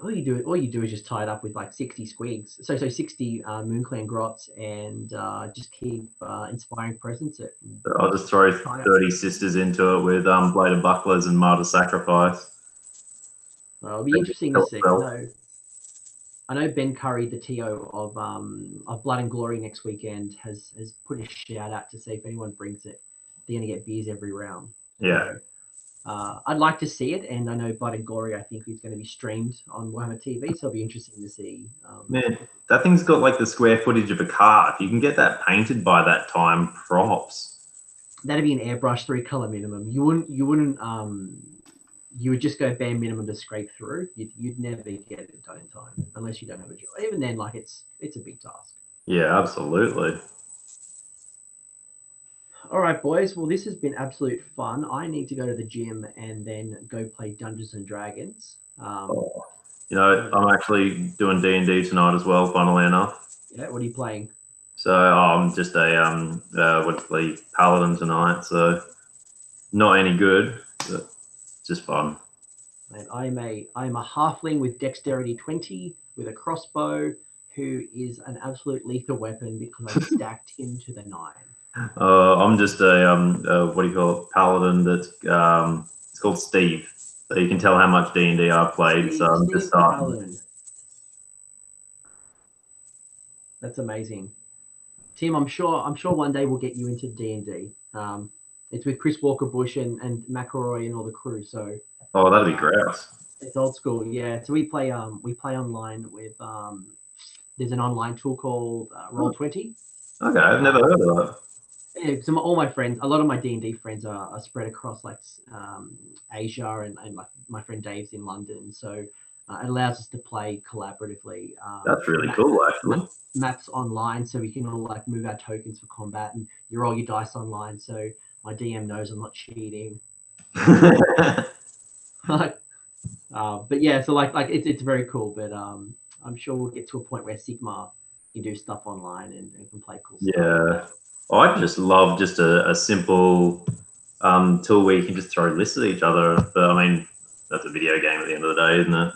All you do is just tie it up with like 60 squigs. So 60 Moonclan Grots, and just keep inspiring presence it. I'll just throw 30 sisters into it with Bladed Bucklers and Martyr Sacrifice. Well, it'll be interesting to see. I know Ben Curry, the TO of Blood and Glory next weekend, has put a shout out to see if anyone brings it. They're going to get beers every round. Yeah. I'd like to see it, and I know Bud and Gory, I think, is going to be streamed on Warhammer TV, so it'll be interesting to see. Man, that thing's got like the square footage of a car. If you can get that painted by that time, props. That'd be an airbrush 3-color minimum. You wouldn't. You would just go bare minimum to scrape through. You'd never get it done in time unless you don't have a job. Even then, like it's a big task. Yeah, absolutely. All right, boys. Well, this has been absolute fun. I need to go to the gym and then go play Dungeons and Dragons. You know, I'm actually doing D&D tonight as well, funnily enough. Yeah, what are you playing? So I'm just a paladin tonight. So not any good, but just fun. And I'm a halfling with dexterity 20 with a crossbow, who is an absolute lethal weapon because I stacked him to the 9. I'm just a what do you call it, paladin that's it's called Steve. So you can tell how much D&D I've played. So I'm just starting. That's amazing, Tim. I'm sure one day we'll get you into D&D. It's with Chris Walker Bush and McElroy and all the crew. So Oh, that'd be great. it's old school, yeah. So we play online with there's an online tool called Roll20. Okay, I've never heard of that. Yeah, so all my friends, a lot of my D&D friends are spread across like Asia and like my friend Dave's in London. So it allows us to play collaboratively. That's really cool, actually. Maps online, so we can all like move our tokens for combat, and you roll your dice online. So my DM knows I'm not cheating. But yeah, so like it's very cool. But I'm sure we'll get to a point where Sigmar can do stuff online and can play cool stuff. Yeah. I just love just a simple tool where you can just throw lists at each other. But I mean, that's a video game at the end of the day, isn't it?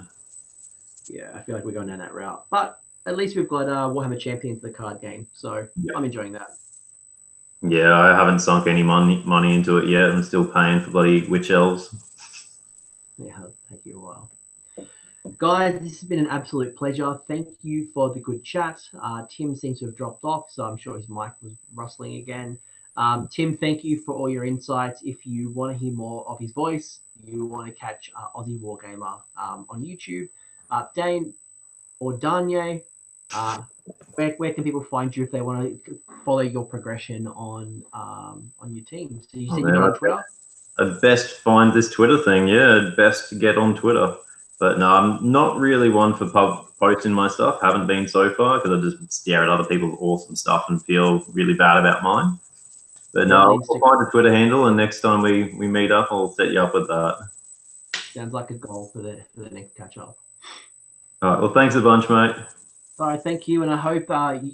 Yeah, I feel like we're going down that route. But at least we've got Warhammer Champions, the card game. So yeah. I'm enjoying that. Yeah, I haven't sunk any money into it yet. I'm still paying for bloody witch elves. Yeah, it'll take you a while. Guys, this has been an absolute pleasure. Thank you for the good chat. Tim seems to have dropped off, so I'm sure his mic was rustling again. Tim, thank you for all your insights. If you want to hear more of his voice, you want to catch Aussie Wargamer on YouTube. Dayne or Danye, where can people find you if they want to follow your progression on your team? So you said you're on Twitter? I'd best find this Twitter thing. Yeah, best to get on Twitter. But no, I'm not really one for posting my stuff. Haven't been so far because I just stare at other people's awesome stuff and feel really bad about mine. But no, I'll find a Twitter handle, and next time we meet up, I'll set you up with that. Sounds like a goal for the next catch up. All right. Well, thanks a bunch, mate. All right, thank you, and I hope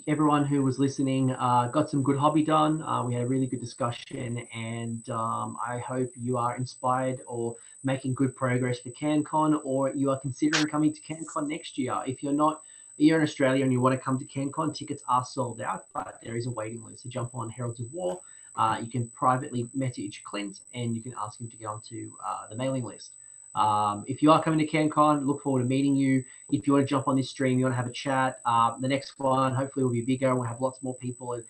everyone who was listening got some good hobby done. We had a really good discussion, and I hope you are inspired or making good progress for CanCon, or you are considering coming to CanCon next year. If you're in Australia and you want to come to CanCon, tickets are sold out, but there is a waiting list. So jump on Heralds of War. You can privately message Clint, and you can ask him to get onto the mailing list. If you are coming to CanCon, look forward to meeting you. If you want to jump on this stream, you want to have a chat, the next one hopefully will be bigger. We'll have lots more people and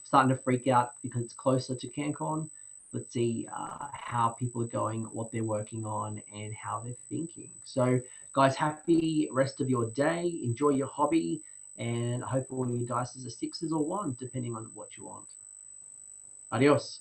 starting to freak out because it's closer to CanCon. Let's see how people are going, what they're working on, and how they're thinking. So, guys, happy rest of your day. Enjoy your hobby, and I hope all your dice are 6s or 1s, depending on what you want. Adios.